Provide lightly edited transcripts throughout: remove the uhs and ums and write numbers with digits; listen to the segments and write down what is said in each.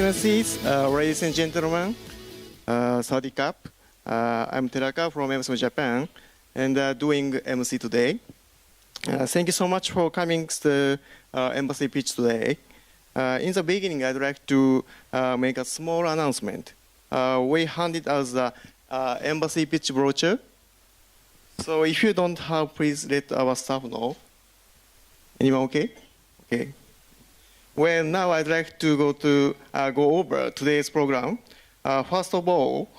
Excellencies, ladies and gentlemen, Sawadee I'm Teraka from Embassy Japan and doing MC today. Thank you so much for coming to the Embassy pitch today. In the beginning, I'd like to make a small announcement. We handed us the Embassy pitch brochure. So if you don't have, please let our staff know. Anyone okay? Okay. Well, now I'd like to go over today's program. First of all,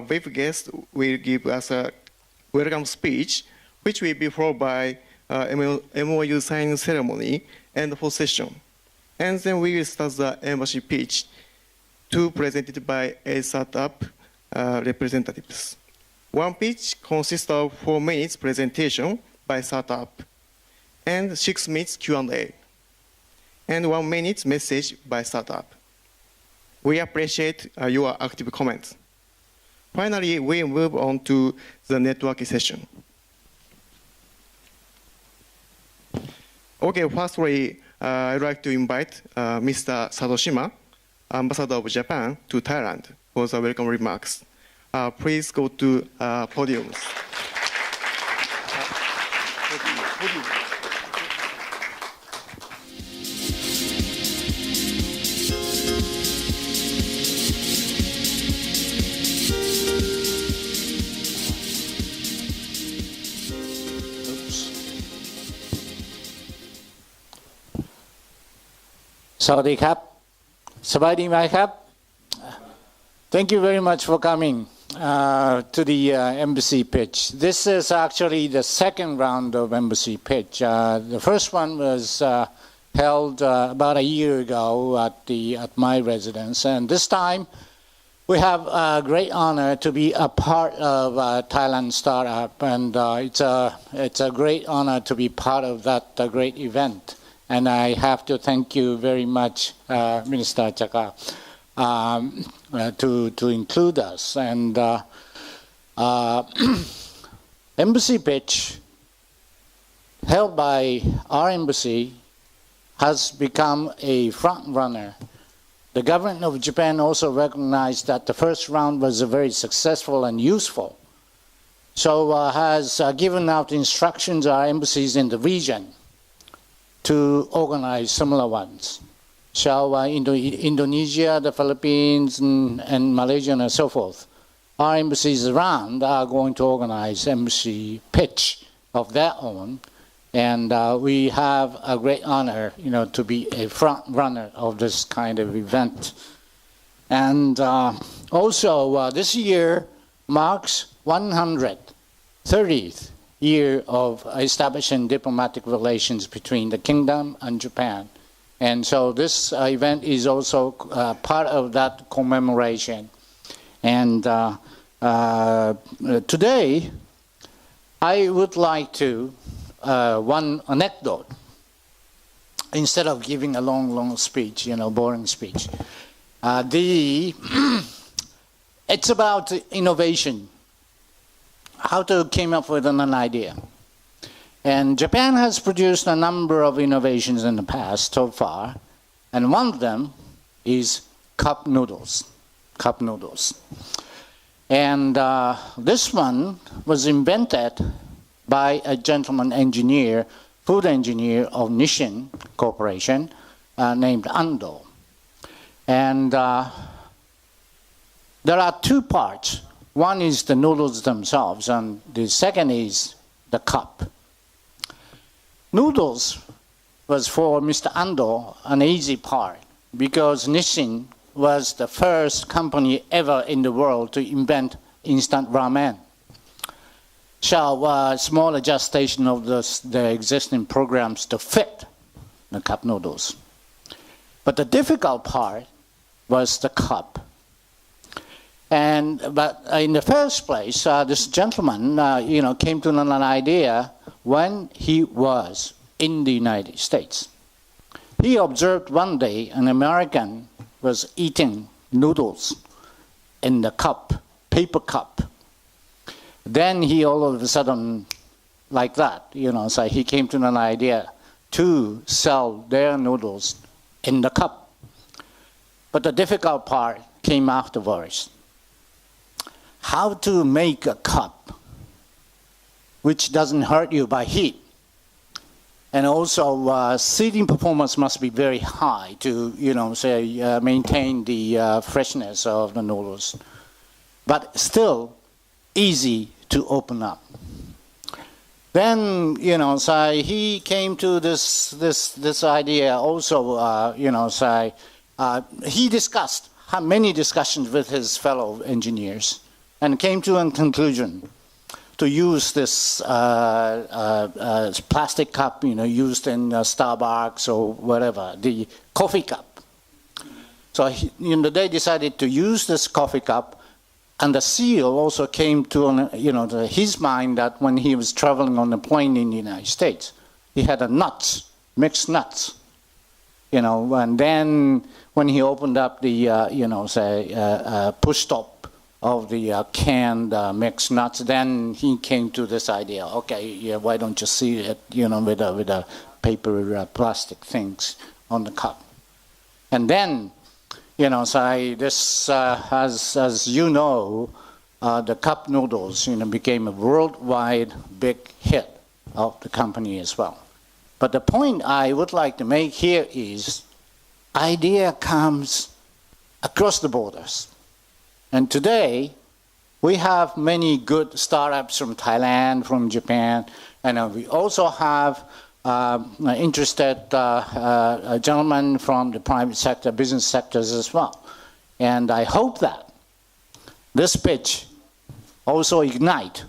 brief guest will give us a welcome speech, which will be followed by MOU signing ceremony and full session. And then we will start the embassy pitch, two presented by a startup representatives. One pitch consists of 4 minutes presentation by startup and 6 minutes Q&A. And 1 minute message by startup. We appreciate your active comments. Finally, we move on to the networking session. Okay, firstly, I'd like to invite Mr. Satoshima, Ambassador of Japan, to Thailand for the welcome remarks. Please go to podium. สวัสดีครับสบายดีไหมครับ Thank you very much for coming to the embassy pitch. This is actually the second round of embassy pitch. The first one was held about a year ago at my residence, and this time we have a great honor to be a part of Thailand startup, and it's a great honor to be part of that great event. And I have to thank you very much, Minister Chaka, to include us. And embassy pitch held by our embassy has become a front runner. The government of Japan also recognized that the first round was very successful and useful. So has given out instructions to our embassies in the region to organize similar ones. So Indonesia, the Philippines, and Malaysia, and so forth, our embassies around are going to organize embassy pitch of their own, and we have a great honor, to be a front runner of this kind of event. And also, this year marks 130th year of establishing diplomatic relations between the kingdom and Japan. And so this event is also part of that commemoration. And today, I would like to, one anecdote, instead of giving a long speech, boring speech. It's about innovation. How to came up with an idea. And Japan has produced a number of innovations in the past so far, and one of them is cup noodles. And this one was invented by a gentleman engineer, food engineer of Nissin Corporation, named Ando. And there are 2 parts. One is the noodles themselves, and the second is the cup. Noodles was for Mr. Ando an easy part because Nissin was the first company ever in the world to invent instant ramen. So small adjustation of the existing programs to fit the cup noodles. But the difficult part was the cup. But in the first place, this gentleman, came to an idea when he was in the United States. He observed one day an American was eating noodles in the cup, paper cup. Then he all of a sudden, like that, so he came to an idea to sell their noodles in the cup. But the difficult part came afterwards. How to make a cup which doesn't hurt you by heat. And also, seating performance must be very high to, maintain the freshness of the noodles. But still easy to open up. Then, he came to this idea also, he had many discussions with his fellow engineers and came to a conclusion to use this plastic cup, used in Starbucks or whatever, the coffee cup. So they decided to use this coffee cup, and the seal also came to his mind that when he was traveling on a plane in the United States, he had mixed nuts, and then when he opened up the push top of the canned mixed nuts, then he came to this idea, okay, why don't you seal it, with a paper plastic things on the cup. And then, this, as you know, the cup noodles, became a worldwide big hit of the company as well. But the point I would like to make here is, idea comes across the borders. And today, we have many good startups from Thailand, from Japan, and we also have interested gentlemen from the private sector, business sectors as well. And I hope that this pitch also ignite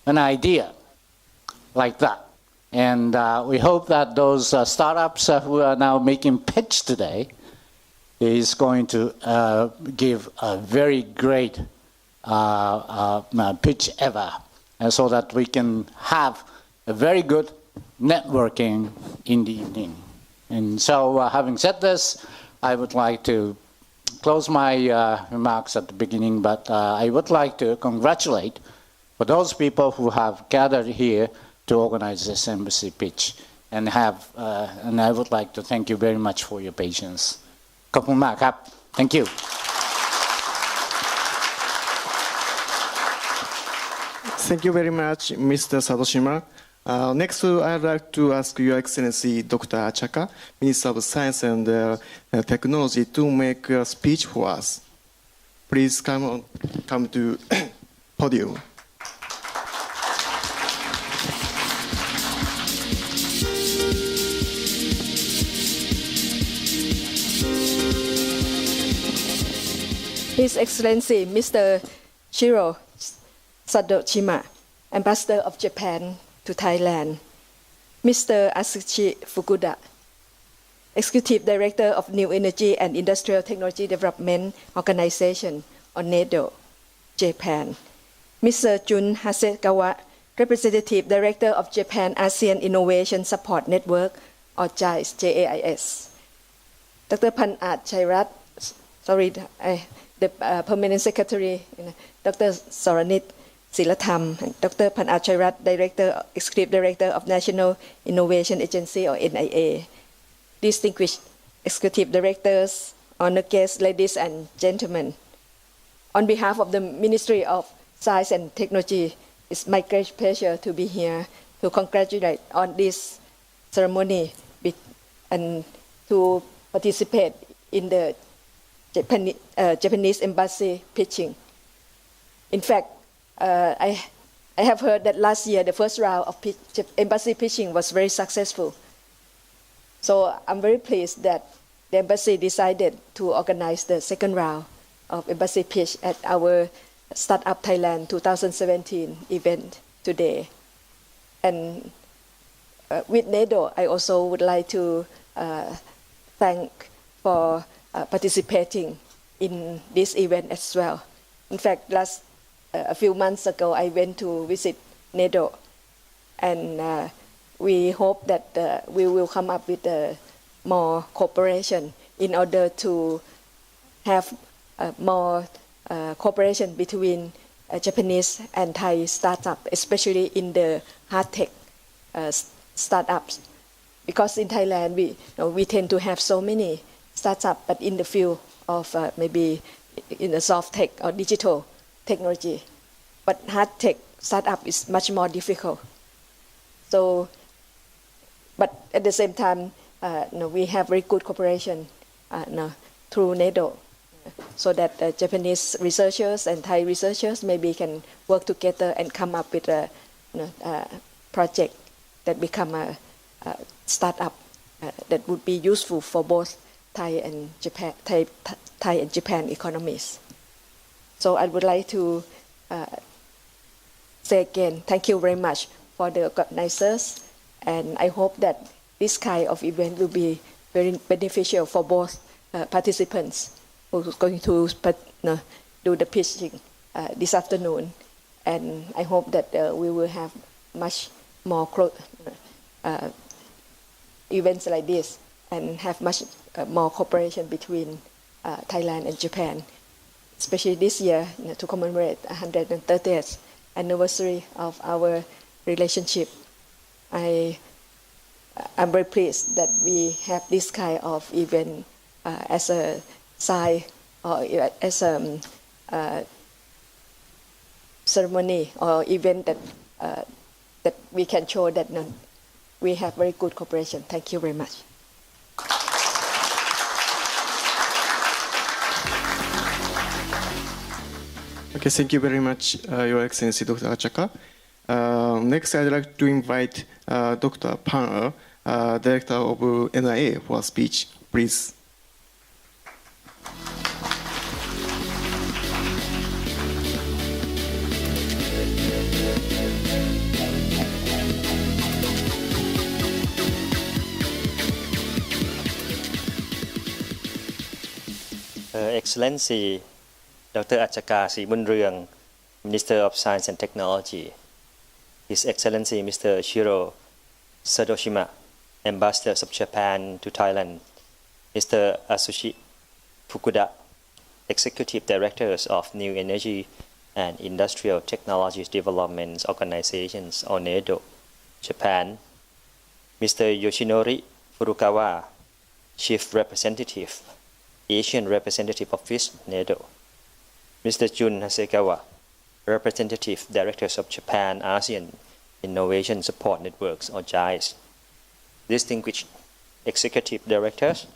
an idea like that. And we hope that those startups who are now making pitch today is going to give a very great pitch ever, and so that we can have a very good networking in the evening. And so, having said this, I would like to close my remarks at the beginning, but I would like to congratulate for those people who have gathered here to organize this embassy pitch, and I would like to thank you very much for your patience. ขอบคุณมากครับ Thank you. Thank you very much, Mr. Satoshima. Next, I'd like to ask Your Excellency Dr. Achaka, Minister of Science and Technology, to make a speech for us. Please come to podium. His Excellency Mr. Shiro Satoshima, Ambassador of Japan to Thailand, Mr. Atsushi Fukuda, Executive Director of New Energy and Industrial Technology Development Organization or NEDO, Japan, Mr. Jun Hasegawa, Representative Director of Japan ASEAN Innovation Support Network or JAIS, Dr. Panat Chairat, the Permanent Secretary, Dr. Soranit Silatham, and Dr. Panat Chairat, Executive Director of National Innovation Agency or NIA, distinguished Executive Directors, honored guests, ladies and gentlemen. On behalf of the Ministry of Science and Technology, it's my great pleasure to be here to congratulate on this ceremony and to participate in the Japanese embassy pitching. In fact, I have heard that last year the first round of embassy pitching was very successful. So I'm very pleased that the embassy decided to organize the second round of embassy pitch at our Startup Thailand 2017 event today. And with NEDO, I also would like to thank for participating in this event as well. In fact, a few months ago, I went to visit NEDO, and we hope that we will come up with more cooperation in order to have more cooperation between Japanese and Thai startups, especially in the hard tech startups. Because in Thailand, we tend to have so many startup, but in the field of maybe in the soft tech or digital technology. But hard tech startup is much more difficult. So, but at the same time, we have very good cooperation through NEDO, so that Japanese researchers and Thai researchers maybe can work together and come up with a project that become a startup that would be useful for both Thai and Japan economies. So I would like to say again, thank you very much for the organizers, and I hope that this kind of event will be very beneficial for both participants who are going to do the pitching this afternoon, and I hope that we will have much more events like this and have much more cooperation between Thailand and Japan, especially this year to commemorate 130th anniversary of our relationship. I'm very pleased that we have this kind of event as a sign or as a ceremony or event that we can show that we have very good cooperation. Thank you very much. Okay, thank you very much, Your Excellency, Dr. Achaka. Next, I'd like to invite Dr. Pan, Director of NIA, for a speech, please. Excellency Dr. Achaka Sibunryang, Minister of Science and Technology, His Excellency Mr. Shiro Sadoshima, Ambassador of Japan to Thailand, Mr. Asushi Fukuda, Executive Directors of New Energy and Industrial Technologies Development Organizations, or NEDO, Japan, Mr. Yoshinori Furukawa, Chief Representative, Asian Representative Office, NEDO, Mr. Jun Hasegawa, Representative Directors of Japan ASEAN Innovation Support Networks, or JICE, distinguished Executive Directors,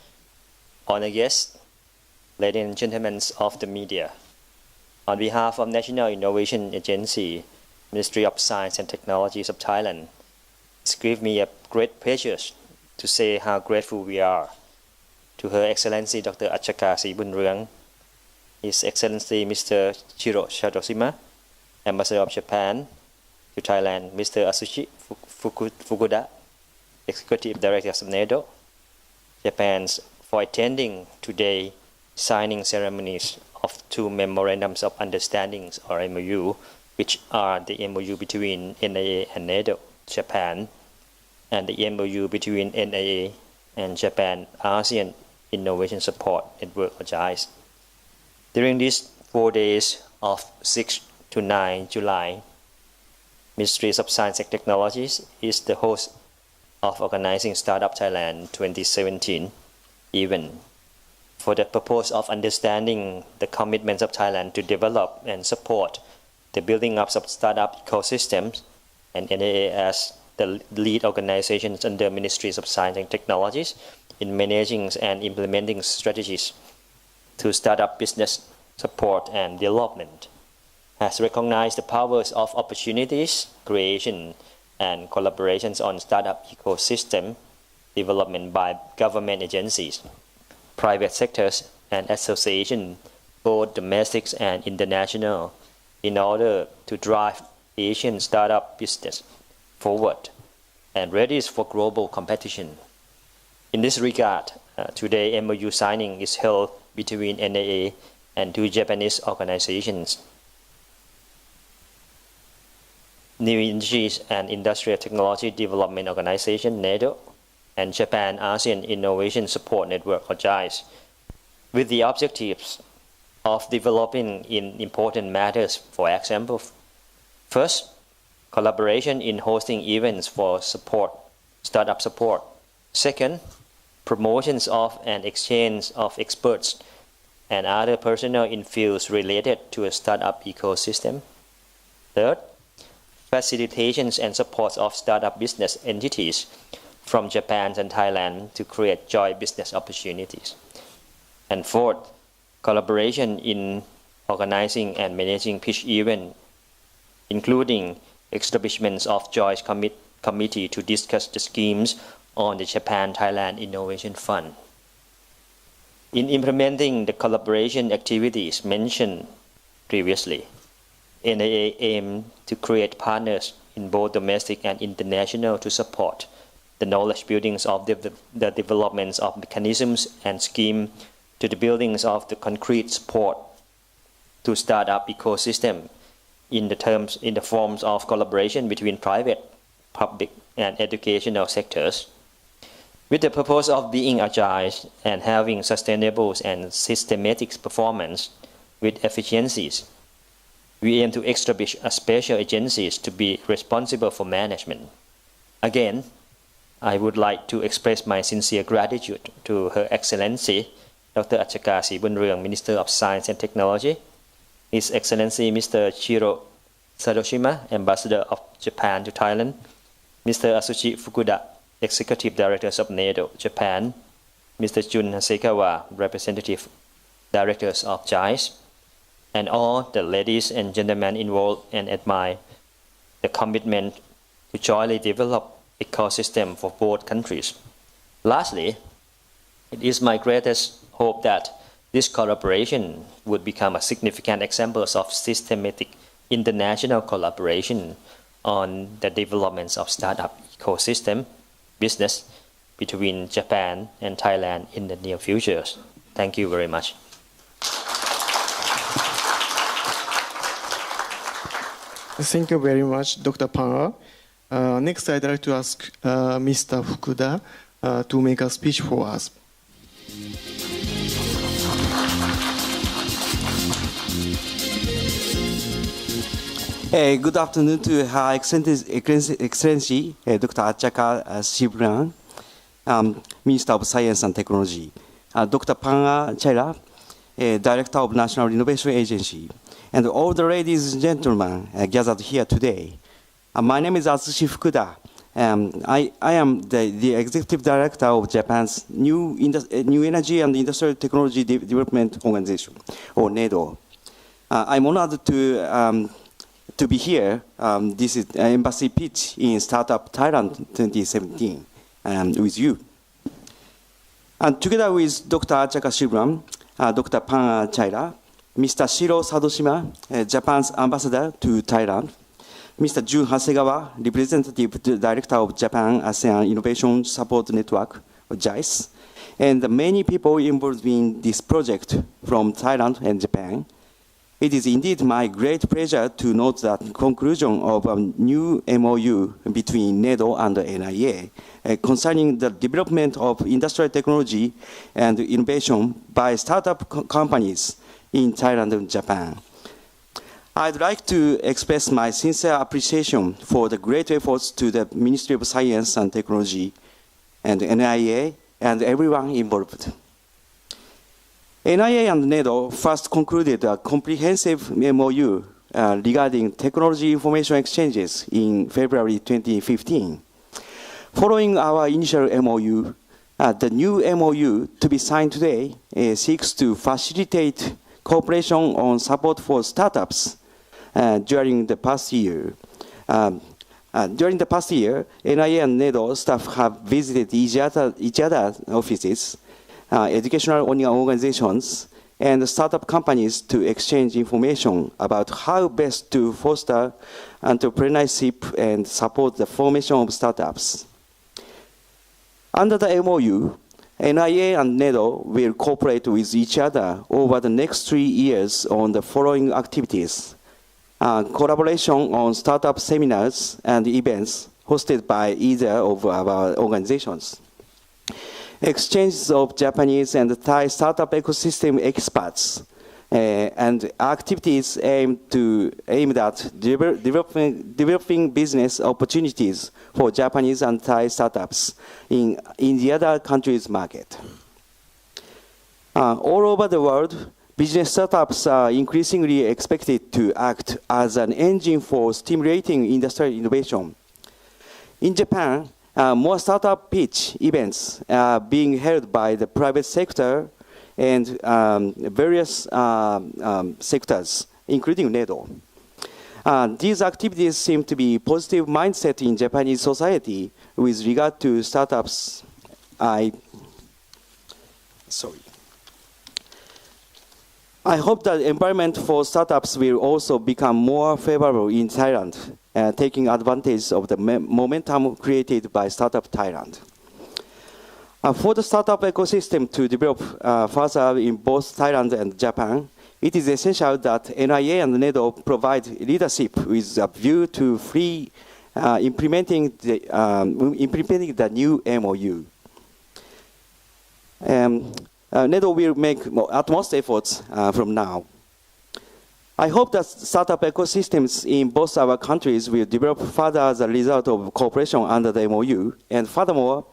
honored guests, ladies and gentlemen of the media. On behalf of National Innovation Agency, Ministry of Science and Technologies of Thailand, it gives me a great pleasure to say how grateful we are to Her Excellency Dr. Achaka Sibunryang, His Excellency Mr. Shiro Sadoshima, Ambassador of Japan to Thailand, Mr. Asushi Fukuda, Executive Director of NEDO, Japan, for attending today signing ceremonies of two Memorandums of Understandings, or MOU, which are the MOU between NIA and NEDO, Japan, and the MOU between NIA and Japan ASEAN Innovation Support Network, or JICE. During these 4 days of 6 to 9 July, Ministry of Science and Technologies is the host of organizing Startup Thailand 2017 event for the purpose of understanding the commitments of Thailand to develop and support the building up of startup ecosystems, and NIA as the lead organizations under Ministries of Science and Technologies in managing and implementing strategies to startup business support and development, has recognized the powers of opportunities, creation, and collaborations on startup ecosystem development by government agencies, private sectors, and associations, both domestic and international, in order to drive Asian startup business forward and ready for global competition. In this regard, today MOU signing is held between NIA and two Japanese organizations, New Energy and Industrial Technology Development Organization, NEDO, and Japan ASEAN Innovation Support Network, or JICE, with the objectives of developing in important matters. For example, first, collaboration in hosting events for support, startup support. Second, promotions of an exchange of experts and other personnel in fields related to a startup ecosystem. Third, facilitations and supports of startup business entities from Japan and Thailand to create joint business opportunities. And fourth, collaboration in organizing and managing pitch events, including establishments of joint committee to discuss the schemes on the Japan-Thailand Innovation Fund. In implementing the collaboration activities mentioned previously, NIA aimed to create partners in both domestic and international to support the knowledge buildings of the developments of mechanisms and schemes to the buildings of the concrete support to startup ecosystem in the forms of collaboration between private, public, and educational sectors, with the purpose of being agile and having sustainable and systematic performance with efficiencies. We aim to establish a special agencies to be responsible for management. Again, I would like to express my sincere gratitude to Her Excellency Dr. Achaka Sibunryong, Minister of Science and Technology, His Excellency Mr. Shiro Sadoshima, Ambassador of Japan to Thailand, Mr. Asuchi Fukuda, Executive Director of NEDO, Japan, Mr. Jun Hasekawa, Representative Directors of JICE, and all the ladies and gentlemen involved and admire the commitment to jointly develop ecosystem for both countries. Lastly, it is my greatest hope that this collaboration would become a significant example of systematic international collaboration on the developments of startup ecosystem business between Japan and Thailand in the near future. Thank you very much. Thank you very much, Dr. Panga. Next, I'd like to ask Mr. Fukuda to make a speech for us. Good afternoon to Her Excellency Dr. Achaka Sibunryong, Minister of Science and Technology, Dr. Panga Chaira, Director of National Innovation Agency, and all the ladies and gentlemen gathered here today. My name is Asuchi Fukuda. I am the Executive Director of Japan's New Energy and Industrial Technology Development Organization, or NEDO. I'm honored to be here. This is an embassy pitch in Startup Thailand 2017 with you. And together with Dr. Achaka Sibunryong, Dr. Panga Chaira, Mr. Shiro Sadoshima, Japan's ambassador to Thailand, Mr. Jun Hasegawa, Representative Director of Japan ASEAN Innovation Support Network, or JICE, and many people involved in this project from Thailand and Japan. It is indeed my great pleasure to note the conclusion of a new MOU between NEDO and NIA concerning the development of industrial technology and innovation by startup companies in Thailand and Japan. I'd like to express my sincere appreciation for the great efforts to the Ministry of Science and Technology and NIA and everyone involved. NIA and NEDO first concluded a comprehensive MOU regarding technology information exchanges in February 2015. Following our initial MOU, the new MOU to be signed today seeks to facilitate cooperation on support for startups during the past year. During the past year, NIA and NEDO staff have visited each other's offices, educational organizations, and startup companies to exchange information about how best to foster entrepreneurship and support the formation of startups. Under the MOU, NIA and NEDO will cooperate with each other over the next 3 years on the following activities: collaboration on startup seminars and events hosted by either of our organizations, exchanges of Japanese and Thai startup ecosystem experts, and activities aimed at developing business opportunities for Japanese and Thai startups in the other countries' market. All over the world, business startups are increasingly expected to act as an engine for stimulating industrial innovation. In Japan, more startup pitch events are being held by the private sector and various sectors, including NEDO. These activities seem to be positive mindset in Japanese society with regard to startups. I hope that the environment for startups will also become more favorable in Thailand, taking advantage of the momentum created by Startup Thailand. For the startup ecosystem to develop further in both Thailand and Japan, it is essential that NIA and NEDO provide leadership with a view to implementing the new MOU. NEDO will make utmost efforts from now. I hope that startup ecosystems in both our countries will develop further as a result of cooperation under the MOU, and furthermore,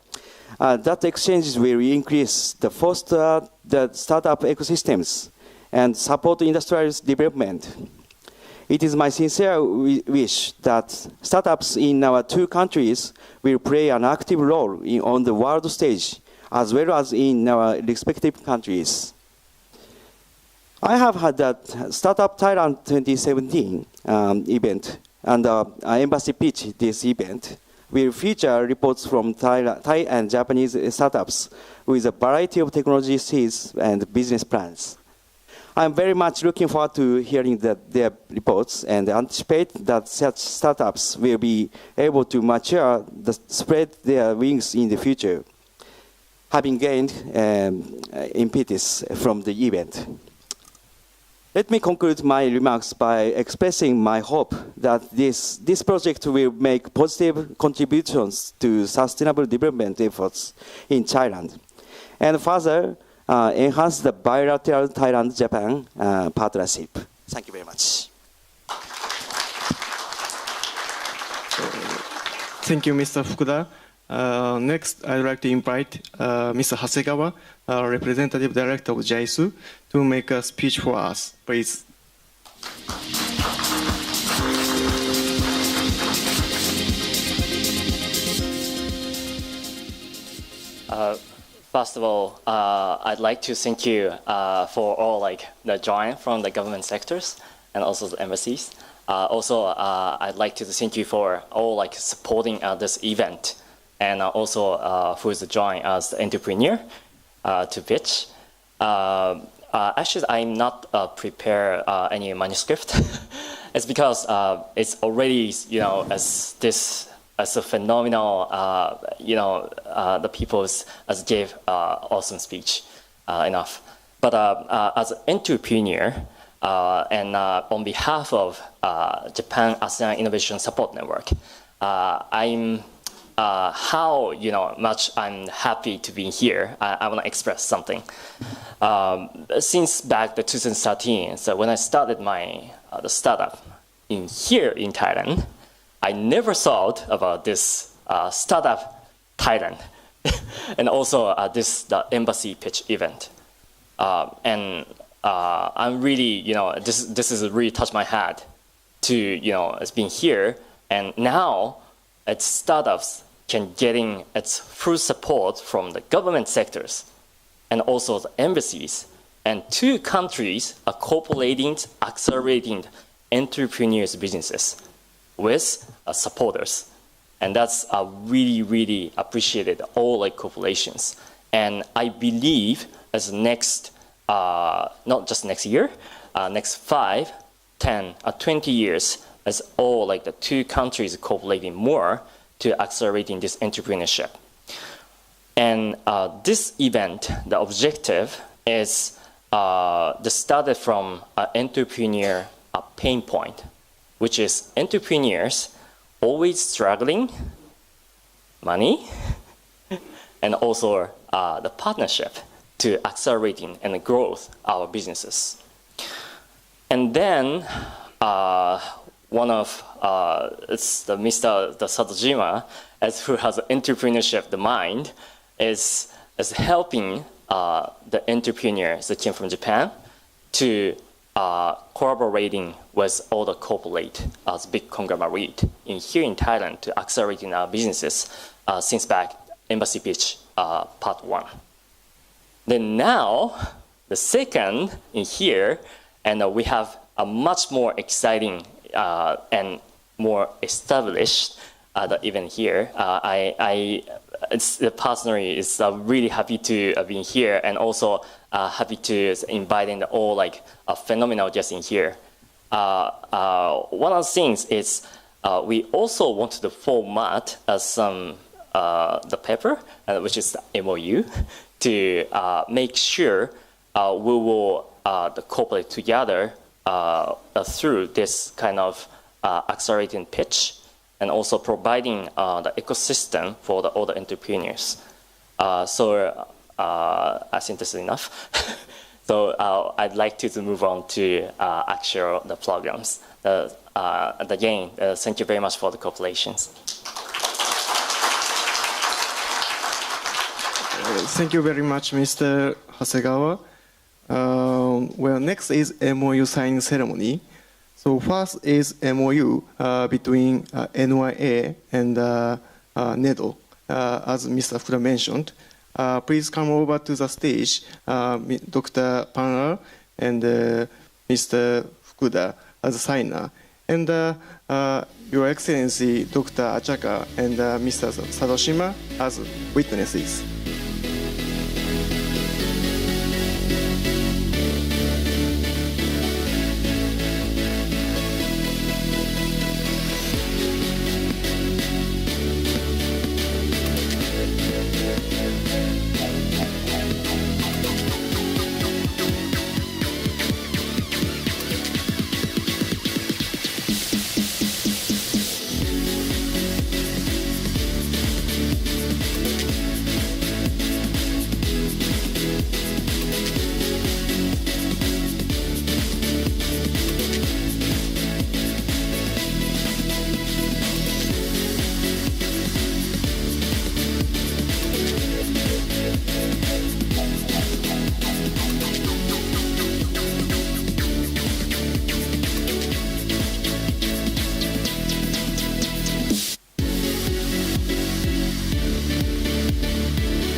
that exchanges will increase the foster the startup ecosystems and support industrial development. It is my sincere wish that startups in our two countries will play an active role on the world stage as well as in our respective countries. I have had that Startup Thailand 2017 event and Embassy Pitch this event will feature reports from Thai and Japanese startups with a variety of technologies and business plans. I'm very much looking forward to hearing their reports and anticipate that such startups will be able to mature, spread their wings in the future, having gained impetus from the event. Let me conclude my remarks by expressing my hope that this project will make positive contributions to sustainable development efforts in Thailand and further enhance the bilateral Thailand-Japan partnership. Thank you very much. Thank you, Mr. Fukuda. Next, I'd like to invite Mr. Hasegawa, Representative Director of JAISU, to make a speech for us, please. First of all, I'd like to thank you for all the join from the government sectors and also the embassies. I'd like to thank you for all supporting this event, and also who is joining as the entrepreneur to pitch. Actually, I'm not prepared any manuscript. It's because it's already as a phenomenal the people gave awesome speech enough. But as an entrepreneur and on behalf of Japan ASEAN Innovation Support Network, I'm how much I'm happy to be here. I want to express something. Since back to 2013, so when I started my the startup here in Thailand, I never thought about this startup Thailand, and also the embassy pitch event. I'm really this is really touched my heart to as being here, and now its startups can getting its full support from the government sectors and also the embassies, and two countries are cooperating, accelerating entrepreneurs' businesses with supporters, and that's really, really appreciated all cooperations. And I believe as next, not just next year, next 5, 10, 20 years, as all the two countries cooperating more to accelerating this entrepreneurship. And this event, the objective is started from an entrepreneur pain point, which is entrepreneurs always struggling money and also the partnership to accelerating and growth our businesses. And then one of it's the Mr. Satojima, as who has entrepreneurship, the mind, is helping the entrepreneurs that came from Japan to collaborating with all the corporate as big conglomerate here in Thailand to accelerating our businesses since back embassy pitch part 1. Then now the second in here, and we have a much more exciting and more established event here. Personally is really happy to be here, and also happy to inviting all like phenomenal guests in here. One of the things is we also wanted to format some the paper, which is the MOU, to make sure we will cooperate together through this kind of accelerating pitch, and also providing the ecosystem for all the entrepreneurs. So I think this is enough. So I'd like to move on to actual the programs. Again, thank you very much for the cooperations. Thank you very much, Mr. Hasegawa. Well, next is MOU signing ceremony. So first is MOU between NYA and NEDO, as Mr. Fukuda mentioned. Please come over to the stage, Dr. Pan and Mr. Fukuda as signer. And Your Excellency, Dr. Achaka and Mr. Sadoshima as witnesses.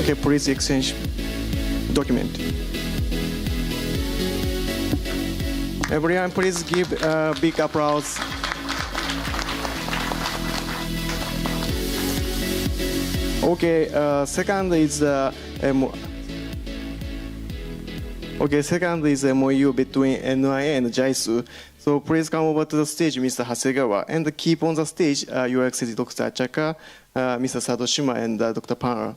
Okay, please exchange document. Everyone, please give a big applause. Okay, second is second is MOU between NIA and JISU. So please come over to the stage, Mr. Hasegawa, and keep on the stage Your Excellency Dr. Achaka, Mr. Sadoshima, and Dr. Pan.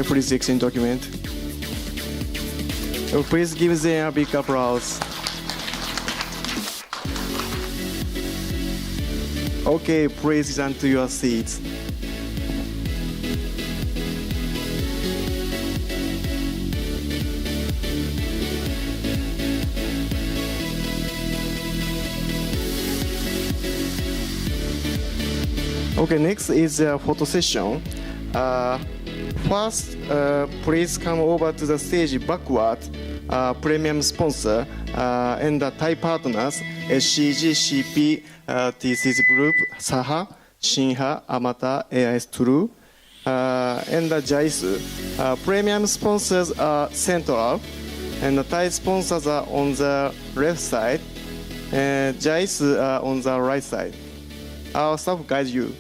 Please exchange document. Please give them a big applause. Okay, please return to your seats. Okay, next is a photo session. First, please come over to the stage backward, premium sponsor and the Thai partners SCG, CP, TCC Group, Saha, Shinha, Amata, AIS True, and the JICE. Premium sponsors are Central, and the Thai sponsors are on the left side, and JICE are on the right side. Our staff guides you.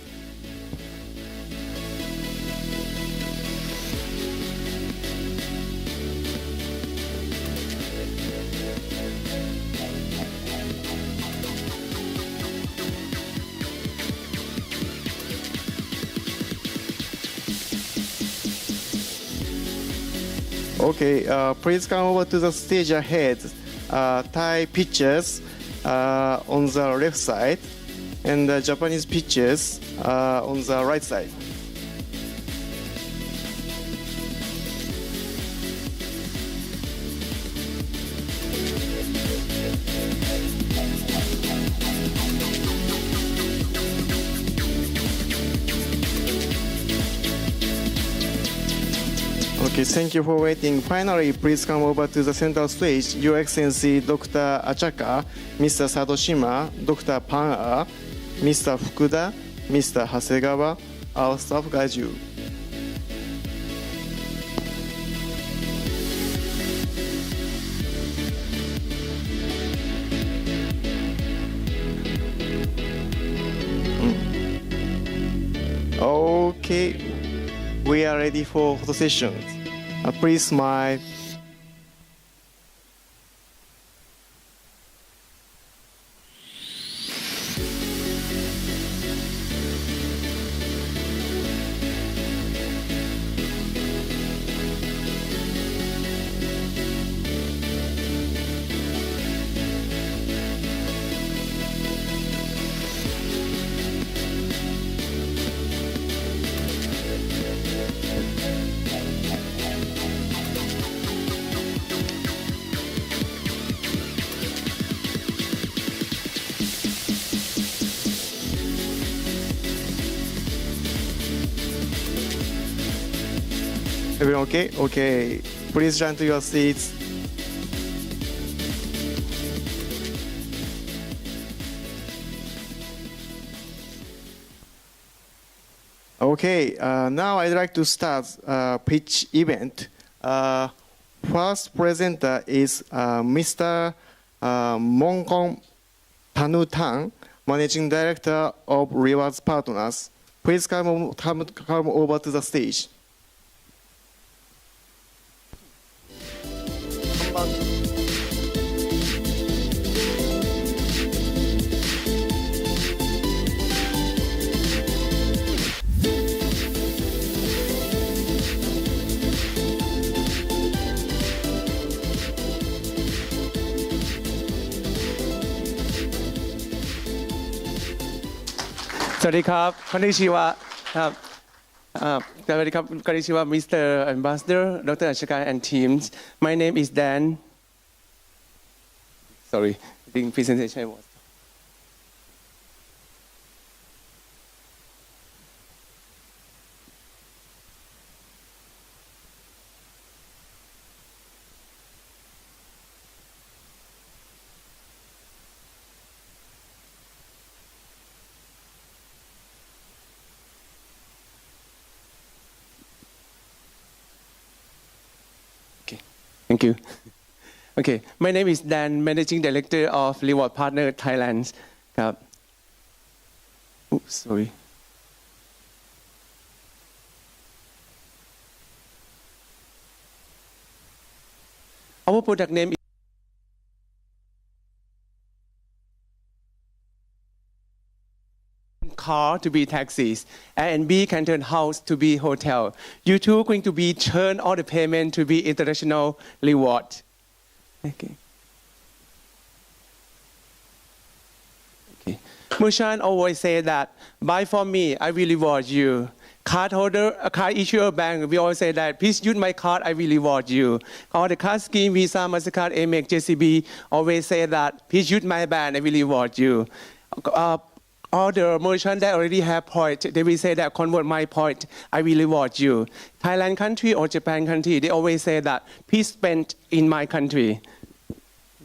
Okay, please come over to the stage ahead. Thai pictures on the left side, and the Japanese pictures on the right side. Okay, thank you for waiting. Finally, please come over to the center stage. Your Excellency, Dr. Achaka, Mr. Sadoshima, Dr. Pan, Mr. Fukuda, Mr. Hasegawa, our staff guides you. Okay, we are ready for photo sessions. Please smile. Everyone okay? Okay. Please turn to your seats. Okay, now I'd like to start pitch event. First presenter is Mr. Mongkong Tanutang, Managing Director of Rewards Partners. Please come over to the stage. Konnichiwa. Konnichiwa, Mr. Ambassador, Dr. Achaka and teams. My name is Dan. Sorry, I think presentation was. Thank you. Okay, my name is Dan, Managing Director of Reward Partner Thailand. Oops, sorry. Our product name is car to be taxis, and B can turn house to be hotel. You two going to be turn all the payment to be international reward. Okay. Okay. Merchant always say that buy from me, I will reward you. Card holder, a card issuer bank, we always say that please use my card, I will reward you. All the card scheme, Visa, MasterCard, Amex, JCB always say that please use my band, I will reward you. All the merchants that already have point, they will say that convert my point, I will reward you. Thailand country or Japan country, they always say that please spend in my country.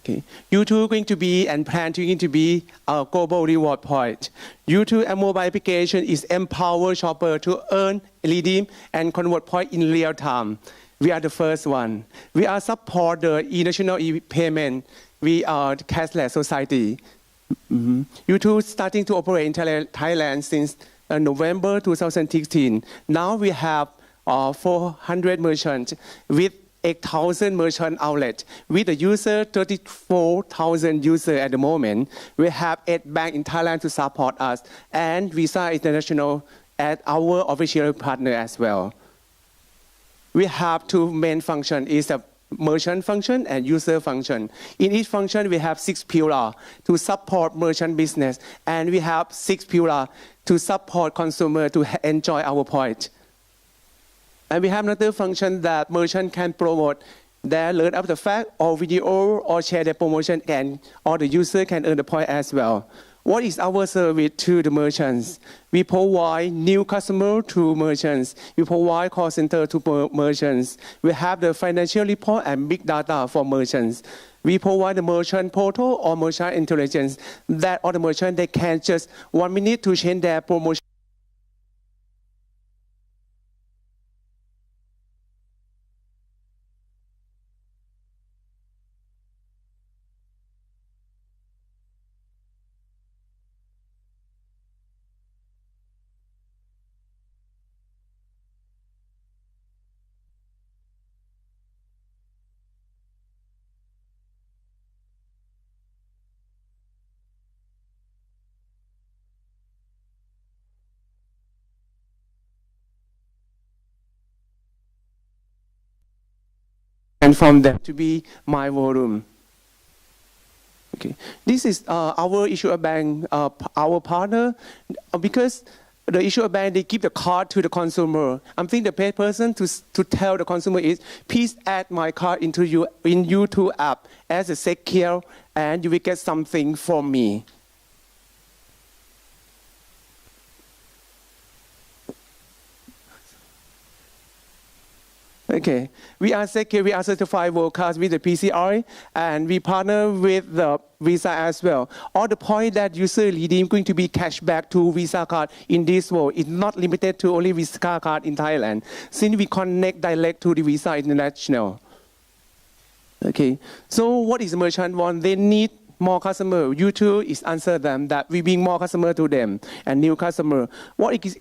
Okay. U2 going to be and plan to going to be a global reward point. U2 and mobile application is empower shopper to earn, redeem, and convert point in real time. We are the first one. We are support the e-national e-payment. We are the cashless society. U2 starting to operate in Thailand since November 2016. Now we have 400 merchants with 8,000 merchant outlets. With the user, 34,000 users at the moment. We have 8 banks in Thailand to support us, and Visa International as our official partner as well. We have 2 main functions, is a merchant function and user function. In each function, we have 6 pillars to support merchant business, and we have 6 pillars to support consumer to enjoy our point. And we have another function that merchant can promote their learn after the fact or video or share their promotion, and or the user can earn the point as well. What is our service to the merchants? We provide new customer to merchants. We provide call center to merchants. We have the financial report and big data for merchants. We provide the merchant portal or merchant intelligence that all the merchant they can just 1 minute to change their promotion. And from that to be my volume. Okay, this is our issuer bank, our partner, because the issuer bank they give the card to the consumer. I'm thinking the paid person to tell the consumer is please add my card into in U2 app as a secure, and you will get something from me. Okay, we are secure, we are certified world-class with the PCR, and we partner with the Visa as well. All the points that user redeem going to be cash back to Visa card in this world. It's not limited to only Visa card in Thailand, since we connect direct to the Visa International. Okay, so what is the merchant want? They need more customer. U2 is answer them that we bring more customer to them and new customer. What is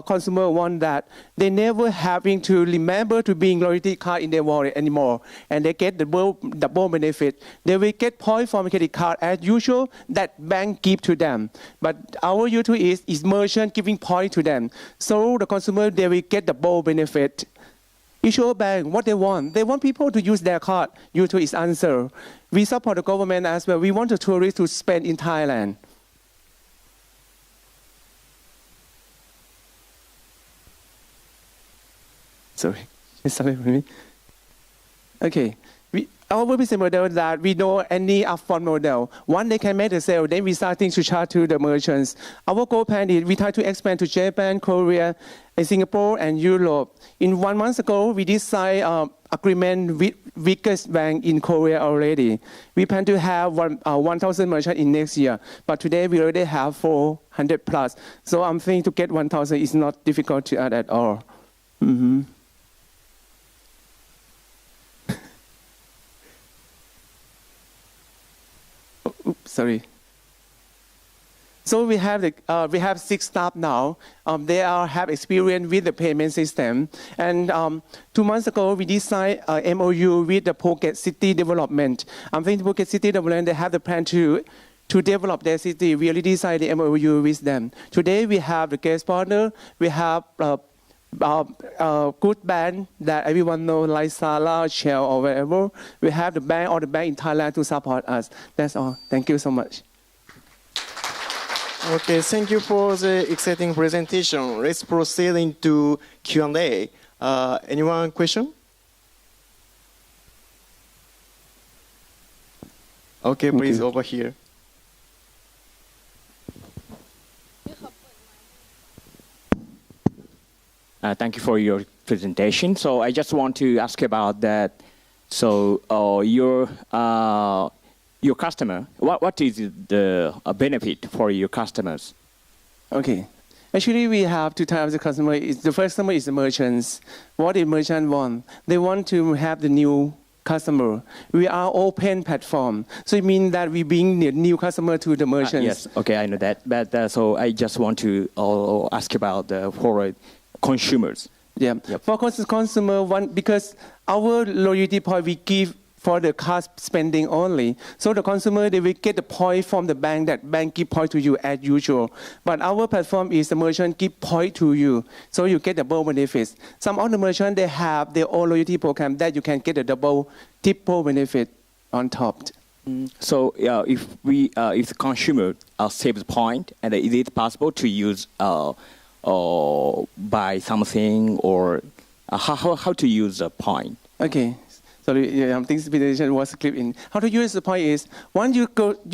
consumer want that they never having to remember to bring loyalty card in their wallet anymore, and they get the double benefit. They will get point from credit card as usual that bank give to them. But our U2 is merchant giving point to them, so the consumer they will get double benefit. Issuer bank, what they want people to use their card. U2 is answer. We support the government as well. We want the tourists to spend in Thailand. Sorry for me. Okay. Our business model that we know any upfront model. Once they can make the sale, then we starting to charge to the merchants. Our goal plan is we try to expand to Japan, Korea, and Singapore, and Europe. In 1 month ago, we did sign agreement with biggest bank in Korea already. We plan to have 1,000 merchants in next year, but today we already have 400 plus. So I'm thinking to get 1,000 is not difficult to add at all. Oops, sorry. So we have 6 staff now. They have experience with the payment system. And 2 months ago, we designed an MOU with the Phuket City Development. I'm thinking Phuket City Development, they have the plan to develop their city. We already designed the MOU with them. Today, we have the guest partner. We have good band that everyone knows, like Sala, Shell, or whatever. We have the bank or the bank in Thailand to support us. That's all. Thank you so much. Okay, thank you for the exciting presentation. Let's proceed into Q&A. Anyone question? Okay, please over here. Thank you for your presentation. So I just want to ask about that. So your your customer, what is the benefit for your customers? Okay. Actually, we have two types of customer. The first customer is the merchants. What the merchant want? They want to have the new customer. We are open platform. So it means that we bring the new customer to the merchants. Yes, okay, I know that. But so I just want to ask about for consumers. Yeah. Yep. For consumer, because our loyalty point we give for the card spending only. So the consumer, they will get the point from the bank, that bank give point to you as usual. But our platform is the merchant give point to you. So you get double benefits. Some of the merchant, they have their own loyalty program that you can get a double, triple benefit on top. So if the consumer saves point, and is it possible to use buy something or how to use a point? Okay. Sorry, I think this presentation was clipped in. How to use the point is, once you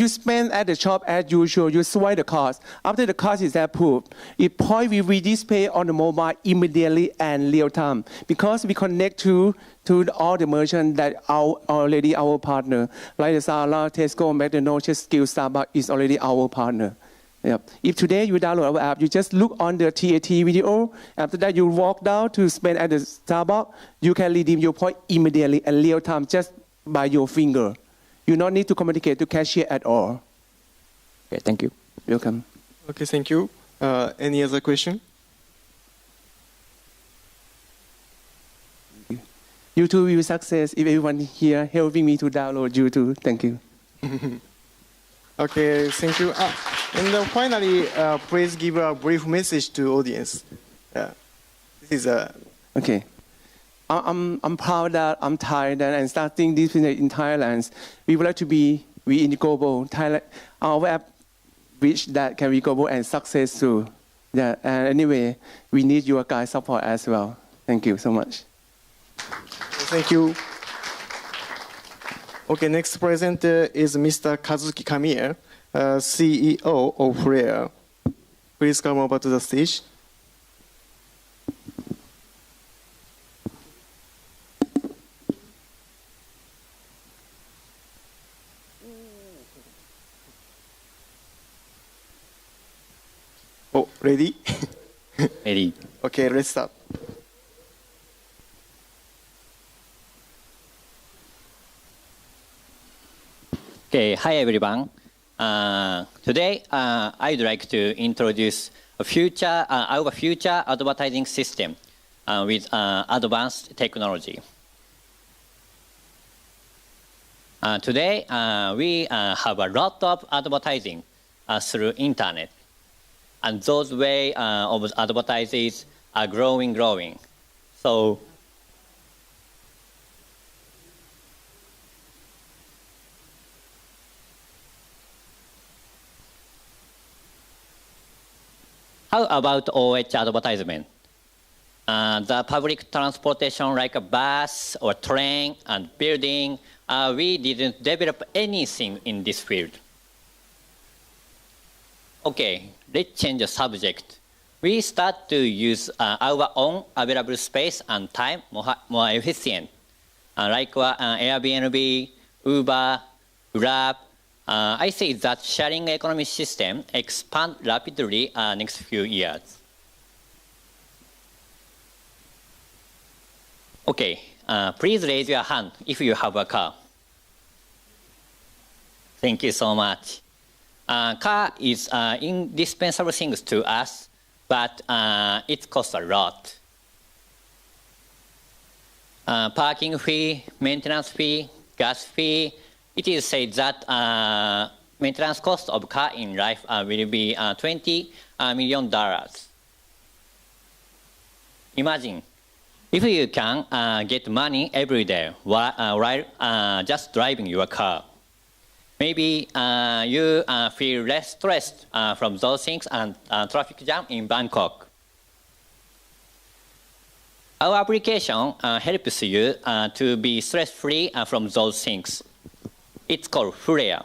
spend at the shop as usual, you swipe the card. After the card is approved, the point will be displayed on the mobile immediately and real time, because we connect to all the merchants that are already our partner. Like the Zara, Tesco, McDonald's, Skills, Starbucks is already our partner. Yep. If today you download our app, you just look on the TAT video. After that, you walk down to spend at the Starbucks. You can redeem your point immediately and real time just by your finger. You don't need to communicate to cashier at all. Okay, thank you. Welcome. Okay, thank you. Any other question? You too will success if everyone here helping me to download you too. Thank you. Okay, thank you. And finally, please give a brief message to audience. This is Okay. I'm proud that I'm Thai and starting this business in Thailand. We would like to be in global Thailand. Our app reach that can be global and success too. Yeah. And anyway, we need your guys' support as well. Thank you so much. Thank you. Okay, next presenter is Mr. Kazuki Kamiya, CEO of Flare. Please come over to the stage. Oh, ready? Ready. Okay, let's start. Okay, hi everyone. Today, I'd like to introduce our future advertising system with advanced technology. Today, we have a lot of advertising through internet, and those way of advertises are growing. So how about OH advertisement? The public transportation like a bus or train and building, we didn't develop anything in this field. Okay, let's change the subject. We start to use our own available space and time more efficient. Like Airbnb, Uber, Grab, I say that sharing economy system expand rapidly next few years. Okay, please raise your hand if you have a car. Thank you so much. Car is indispensable things to us, but it costs a lot. Parking fee, maintenance fee, gas fee. It is said that maintenance cost of car in life will be $20 million. Imagine if you can get money every day while just driving your car. Maybe you feel less stressed from those things and traffic jam in Bangkok. Our application helps you to be stress-free from those things. It's called Flare.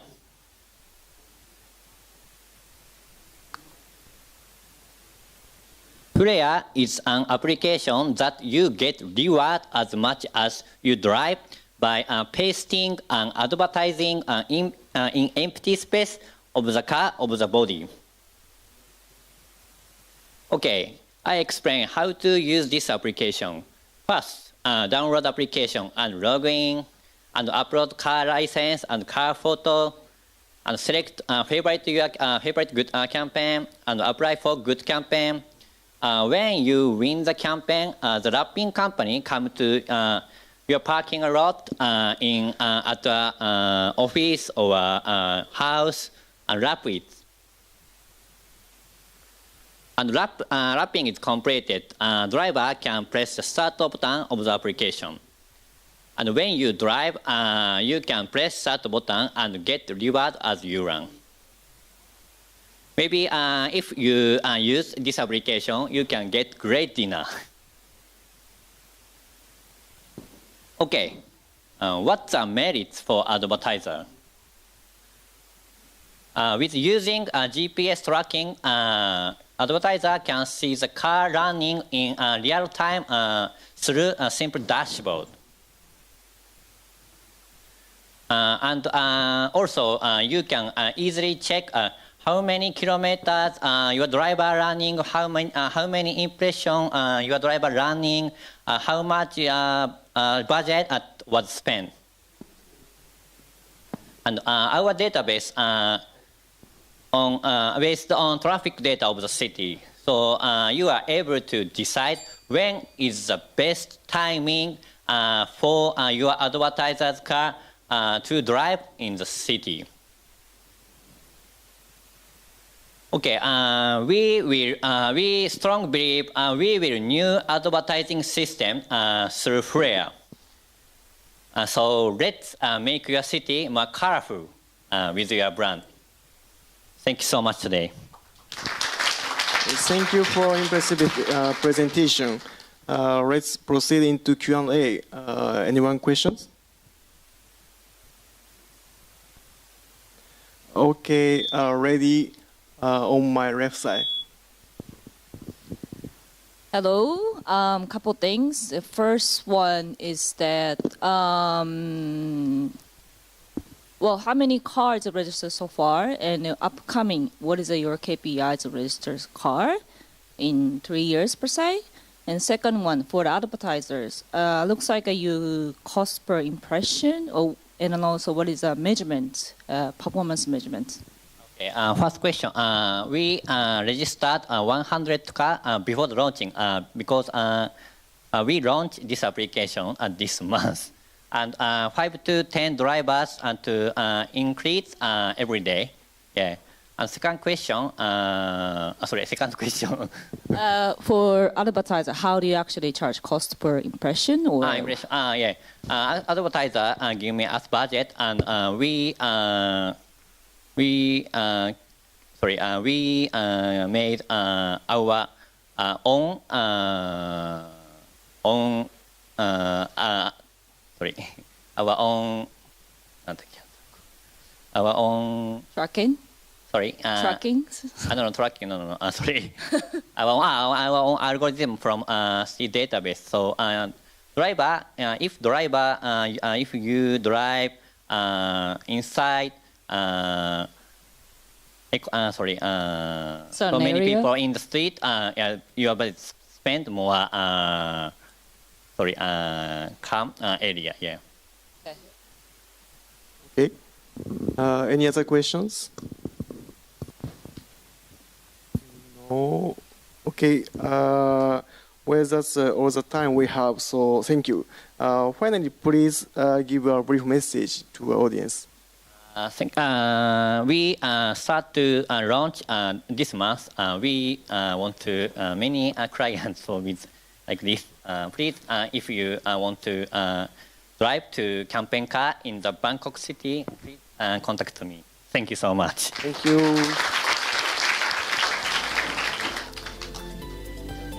Flare is an application that you get reward as much as you drive by pasting an advertising in empty space of the car of the body. Okay, I explain how to use this application. First, download application and log in, and upload car license and car photo, and select favorite good campaign, and apply for good campaign. When you win the campaign, the wrapping company come to your parking lot at the office or house and wrap it. And wrapping is completed, driver can press the start button of the application. And when you drive, you can press start button and get reward as you run. Maybe if you use this application, you can get great dinner. Okay, what's the merits for advertiser? With using GPS tracking, advertiser can see the car running in real time through a simple dashboard. And also, you can easily check how many kilometers your driver running, how many impressions your driver running, how much budget was spent. And our database based on traffic data of the city. So you are able to decide when is the best timing for your advertiser's car to drive in the city. Okay, we strongly believe we will new advertising system through Flare. So let's make your city more colorful with your brand. Thank you so much today. Thank you for impressive presentation. Let's proceed into Q&A. Anyone questions? Okay, ready on my left side. Hello. Couple things. The first one is that well, how many cars are registered so far, and upcoming, what is your KPI to register car in 3 years per se? And second one, for the advertisers, looks like you cost per impression, and also what is the measurement, performance measurement? Okay, first question. We registered 100 car before the launching because we launched this application this month. And 5 to 10 drivers to increase every day. Yeah. And second question, second question. For advertiser, how do you actually charge cost per impression? Or? Impression. Yeah. Advertiser give me as budget, and we made our own our own tracking. Sorry. Tracking. No, tracking. No. Sorry. our own algorithm from C database. So driver, if you drive inside so many area? people in the street, you will spend more calm area. Yeah. Okay. Any other questions? No. Okay. Well, that's all the time we have. So thank you. Finally, please give a brief message to our audience. I think we start to launch this month. We want to many clients for with like this. Please, if you want to drive to campaign car in the Bangkok city, please contact me. Thank you so much. Thank you.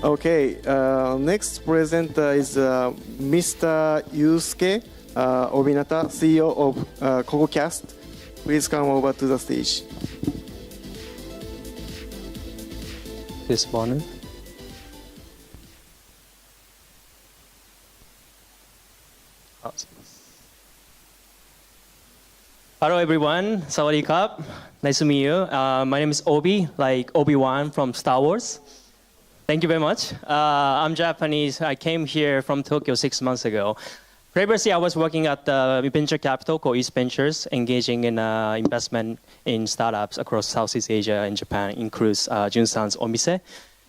Okay, next presenter is Mr. Yusuke Obinata, CEO of CocoCast. Please come over to the stage. This morning. Hello everyone, Sawadee Krap. Nice to meet you. My name is Obi, like Obi-Wan from Star Wars. Thank you very much. I'm Japanese. I came here from Tokyo 6 months ago. Previously, I was working at the venture capital called East Ventures, engaging in investment in startups across Southeast Asia and Japan, includes Junsan's Omise.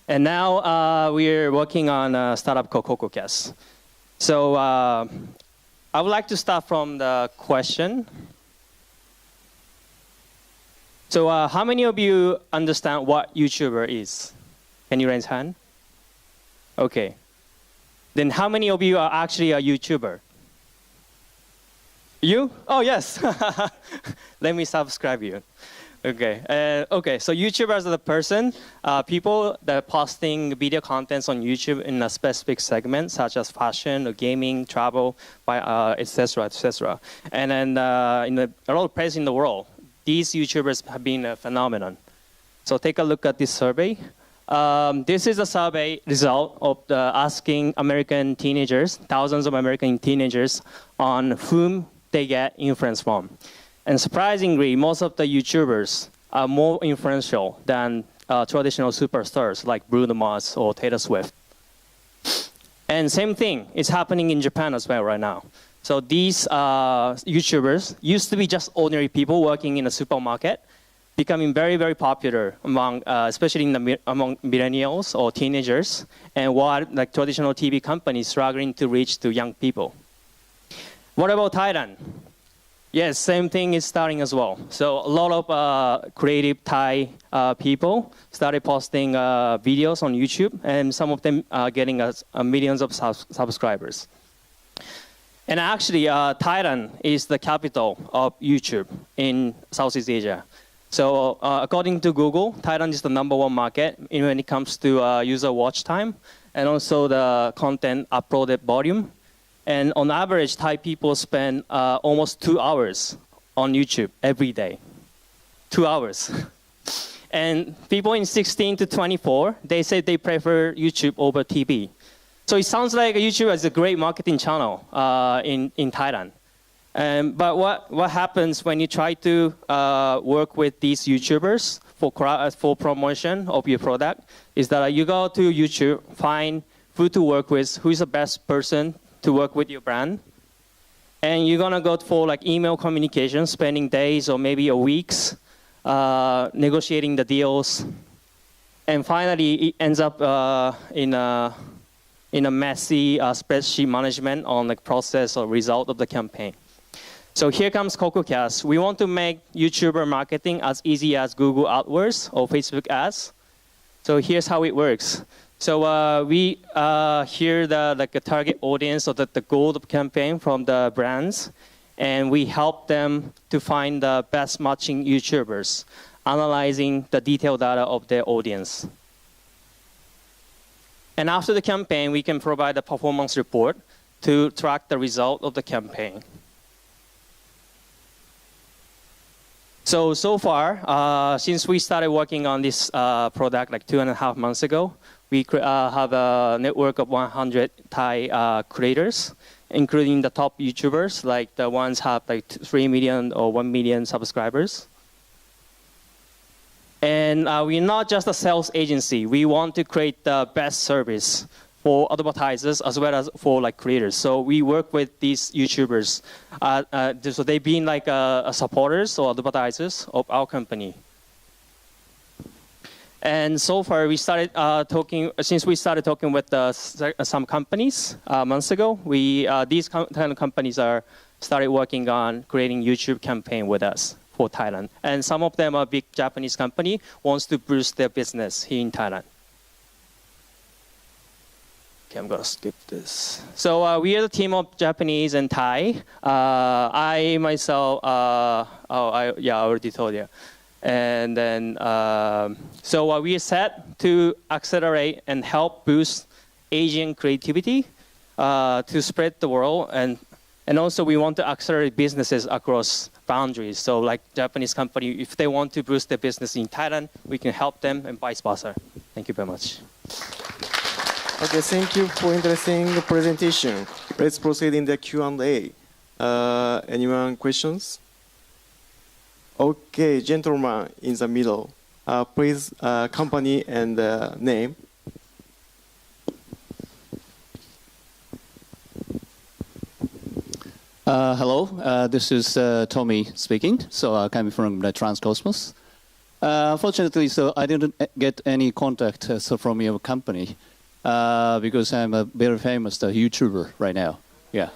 And now we're working on a startup called CocoCast. So I would like to start from the question. So how many of you understand what YouTuber is? Can you raise hand? Okay. Then how many of you are actually a YouTuber? You? Oh, yes. Let me subscribe you. Okay. Okay. So YouTubers are the person, people that are posting video contents on YouTube in a specific segment, such as fashion or gaming, travel, etc., etc. And then in a lot of places in the world, these YouTubers have been a phenomenon. So take a look at this survey. This is a survey result of asking American teenagers, thousands of American teenagers, on whom they get influence from. And surprisingly, most of the YouTubers are more influential than traditional superstars like Bruno Mars or Taylor Swift. And same thing is happening in Japan as well right now. So these YouTubers used to be just ordinary people working in a supermarket, becoming very, very popular among, especially among millennials or teenagers, and while like traditional TV companies struggling to reach to young people. What about Thailand? Yes, same thing is starting as well. So a lot of creative Thai people started posting videos on YouTube, and some of them are getting millions of subscribers. And actually, Thailand is the capital of YouTube in Southeast Asia. So according to Google, Thailand is the #1 market when it comes to user watch time and also the content uploaded volume. And on average, Thai people spend almost 2 hours on YouTube every day. 2 hours. And people in 16 to 24, they say they prefer YouTube over TV. So it sounds like YouTube is a great marketing channel in Thailand. But what happens when you try to work with these YouTubers for promotion of your product is that you go to YouTube, find who to work with, who is the best person to work with your brand. And you're going to go for like email communication, spending days or maybe weeks negotiating the deals. And finally, it ends up in a messy spreadsheet management on the process or result of the campaign. So here comes CocoCast. We want to make YouTuber marketing as easy as Google AdWords or Facebook ads. So here's how it works. So we hear the target audience or the goal of the campaign from the brands, and we help them to find the best matching YouTubers, analyzing the detailed data of their audience. And after the campaign, we can provide a performance report to track the result of the campaign. So far, since we started working on this product like 2.5 months ago, we have a network of 100 Thai creators, including the top YouTubers, like the ones have like 3 million or 1 million subscribers. And we're not just a sales agency. We want to create the best service for advertisers as well as for like creators. So we work with these YouTubers. So they've been like supporters or advertisers of our company. And so far, we started since we started talking with some companies months ago, these kind of companies started working on creating YouTube campaign with us for Thailand. And some of them are big Japanese company wants to boost their business here in Thailand. Okay, I'm gonna skip this. So we are the team of Japanese and Thai. I myself, I already told you. And then, so we are set to accelerate and help boost Asian creativity to spread the world. And also we want to accelerate businesses across boundaries. So like Japanese company, if they want to boost their business in Thailand, we can help them and vice versa. Thank you very much. Okay, thank you for interesting presentation. Let's proceed in the Q&A. Anyone questions? Okay, gentleman in the middle. Please, company and name. Hello, this is Tommy speaking. So coming from the Transcosmos. Unfortunately, so I didn't get any contact from your company because I'm a very famous YouTuber right now. Yeah.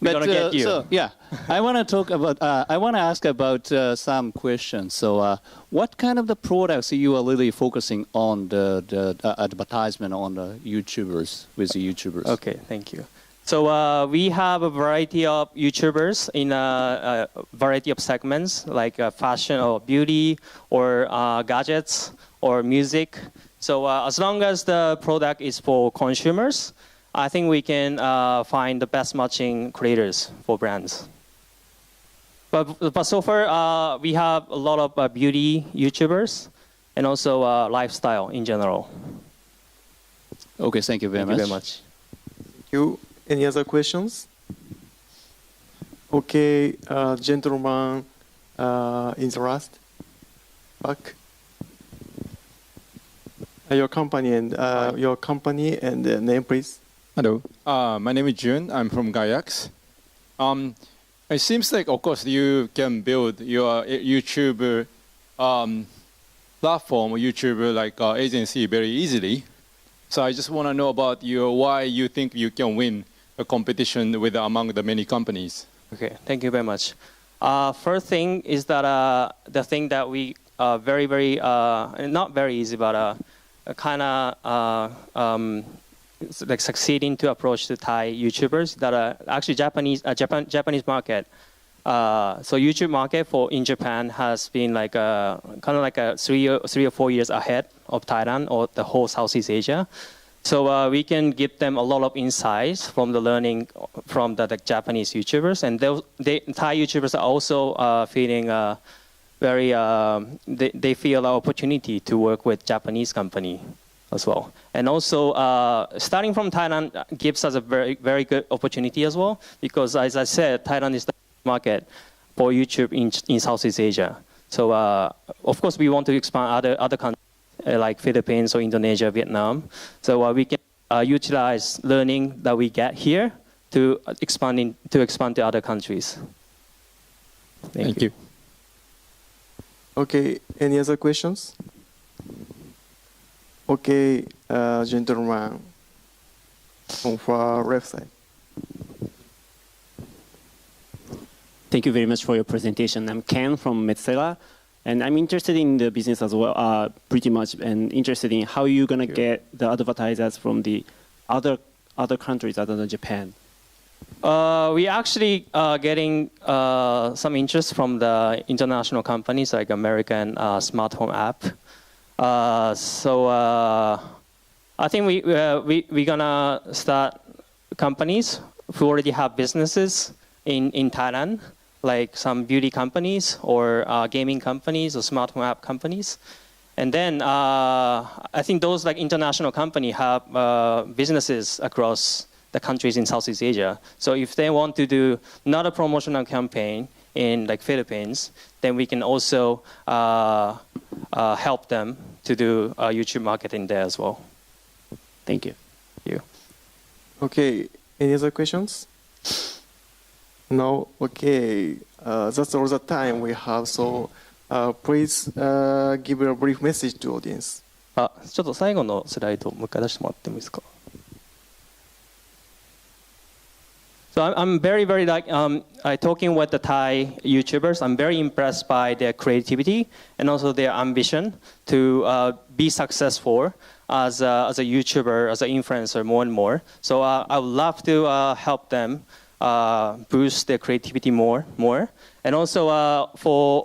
We're gonna get you. So, yeah, I want to talk about. I want to ask about some questions. So, what kind of the products you are really focusing on the advertisement on the YouTubers with the YouTubers? Okay, thank you. So we have a variety of YouTubers in a variety of segments like fashion or beauty or gadgets or music. So as long as the product is for consumers, I think we can find the best matching creators for brands. But so far, we have a lot of beauty YouTubers and also lifestyle in general. Okay, thank you very much. Thank you very much. Thank you. Any other questions? Okay, gentleman in the last back. Your company and name, please. Hello, my name is Jun. I'm from Gayax. It seems like, of course, you can build your YouTube platform or YouTube agency very easily. So I just want to know about why you think you can win a competition with among the many companies. Okay, thank you very much. First thing is that the thing that we very, very, not very easy, but kind of like succeeding to approach the Thai YouTubers that are actually Japanese market. So YouTube market in Japan has been like kind of like a 3 or 4 years ahead of Thailand or the whole Southeast Asia. So we can give them a lot of insights from the learning from the Japanese YouTubers, and Thai YouTubers are also feeling very. They feel an opportunity to work with Japanese company as well, and also starting from Thailand gives us a very, very good opportunity as well, because as I said, Thailand is the market for YouTube in Southeast Asia. So of course we want to expand other countries like Philippines or Indonesia, Vietnam. So we can utilize learning that we get here to expand to other countries. Thank you. Okay, any other questions? Okay, gentleman on far left side. Thank you very much for your presentation. I'm Ken from Metsela, and I'm interested in the business as well, pretty much, and interested in how you're gonna get the advertisers from the other countries other than Japan. We actually getting some interest from the international companies like American smart home app. So I think we're gonna start companies who already have businesses in Thailand, like some beauty companies or gaming companies or smart home app companies. And then I think those like international companies have businesses across the countries in Southeast Asia. So if they want to do not a promotional campaign in like Philippines, then we can also help them to do YouTube marketing there as well. Thank you. Thank you. Okay, any other questions? No? Okay, that's all the time we have. So please give a brief message to audience. ちょっと最後のスライドをもう一回出してもらってもいいですか? So I'm very, very talking with the Thai YouTubers. I'm very impressed by their creativity and also their ambition to be successful as a YouTuber, as an influencer more and more. So I would love to help them boost their creativity more. And also for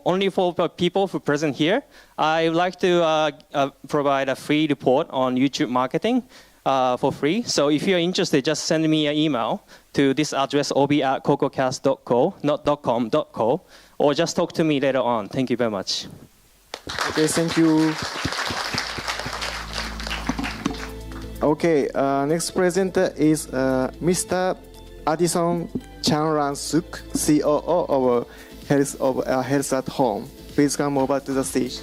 people who are present here, I would like to provide a free report on YouTube marketing for free. So if you're interested, just send me an email to this address, ob@cococast.co, not .com.co, or just talk to me later on. Thank you very much. Okay, thank you. Okay, next presenter is Mr. Addison Chanran-suk, COO of health at home. Please come over to the stage.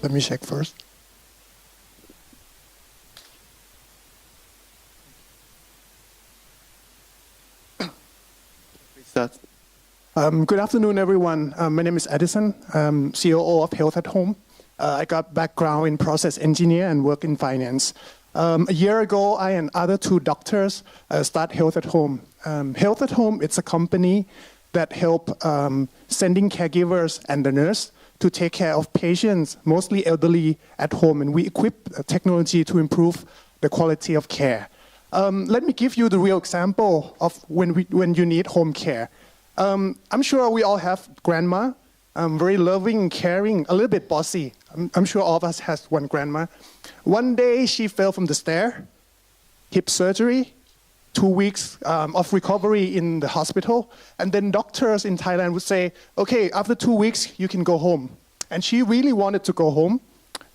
Let me check first. Good afternoon, everyone. My name is Edison. I'm COO of Health at Home. I got background in process engineer and work in finance. A year ago, I and other two doctors start Health at Home. Health at Home, it's a company that help sending caregivers and the nurse to take care of patients, mostly elderly, at home. And we equip technology to improve the quality of care. Let me give you the real example of when you need home care. I'm sure we all have grandma, very loving, caring, a little bit bossy. I'm sure all of us has one grandma. One day she fell from the stair, hip surgery, 2 weeks of recovery in the hospital. And then doctors in Thailand would say, okay, after 2 weeks, you can go home. And she really wanted to go home,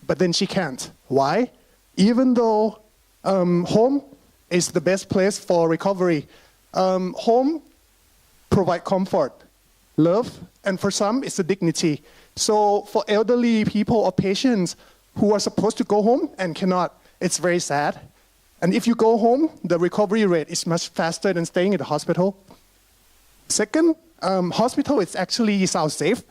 but then she can't. Why? Even though home is the best place for recovery, home provide comfort, love, and for some, it's a dignity. So for elderly people or patients who are supposed to go home and cannot, it's very sad. And if you go home, the recovery rate is much faster than staying in the hospital. Second, hospital is actually sounds safe,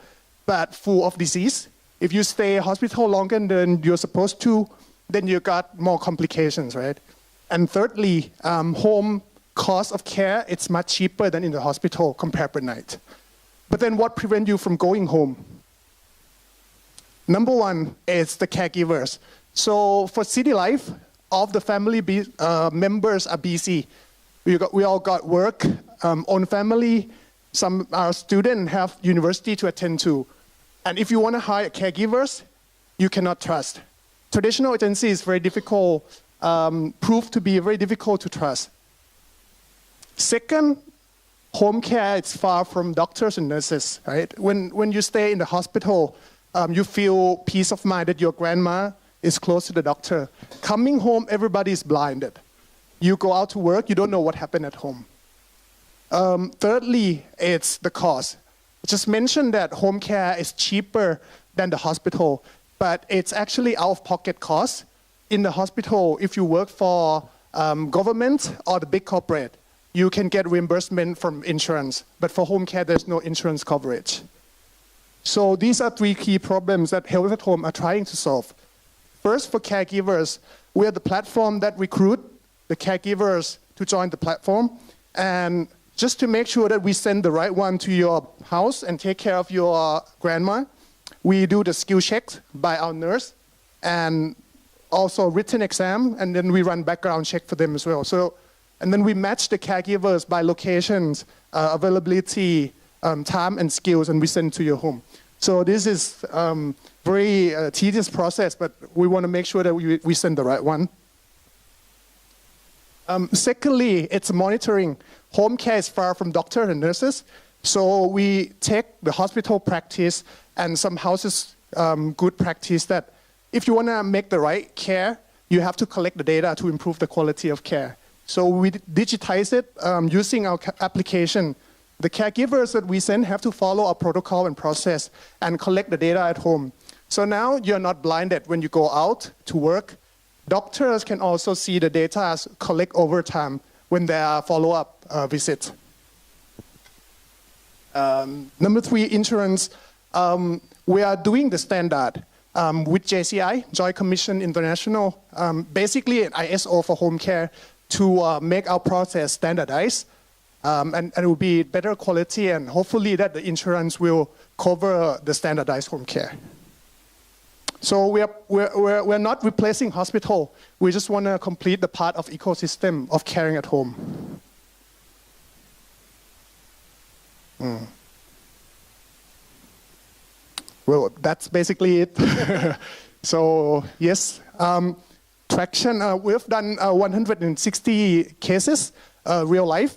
but full of disease. If you stay in hospital longer than you're supposed to, then you got more complications, right? And thirdly, home cost of care, it's much cheaper than in the hospital compared per night. But then what prevents you from going home? Number one is the caregivers. So for city life, all of the family members are busy. We all got work, own family. Some our students have university to attend to. And if you want to hire caregivers, you cannot trust. Traditional agency is very difficult, proved to be very difficult to trust. Second, home care is far from doctors and nurses, right? When you stay in the hospital, you feel peace of mind that your grandma is close to the doctor. Coming home, everybody is blinded. You go out to work, you don't know what happened at home. Thirdly, it's the cost. I just mentioned that home care is cheaper than the hospital, but it's actually out-of-pocket cost. In the hospital, if you work for government or the big corporate, you can get reimbursement from insurance. But for home care, there's no insurance coverage. So these are 3 key problems that Health at Home are trying to solve. First, for caregivers, we are the platform that recruit the caregivers to join the platform. And just to make sure that we send the right one to your house and take care of your grandma, we do the skill checks by our nurse and also written exam, and then we run background check for them as well. And then we match the caregivers by locations, availability, time, and skills, and we send to your home. So this is very tedious process, but we want to make sure that we send the right one. Secondly, it's monitoring. Home care is far from doctors and nurses, so we take the hospital practice and some houses good practice that if you want to make the right care, you have to collect the data to improve the quality of care. So we digitize it using our application. The caregivers that we send have to follow a protocol and process and collect the data at home. So now you're not blinded when you go out to work. Doctors can also see the data collect over time when there are follow-up visits. Number 3, insurance. We are doing the standard with JCI, Joint Commission International, basically an ISO for home care, to make our process standardized, and it will be better quality, and hopefully that the insurance will cover the standardized home care. So we're not replacing hospital. We just want to complete the part of ecosystem of caring at home. Well, that's basically it. So yes. Traction, we've done 160 cases, real life.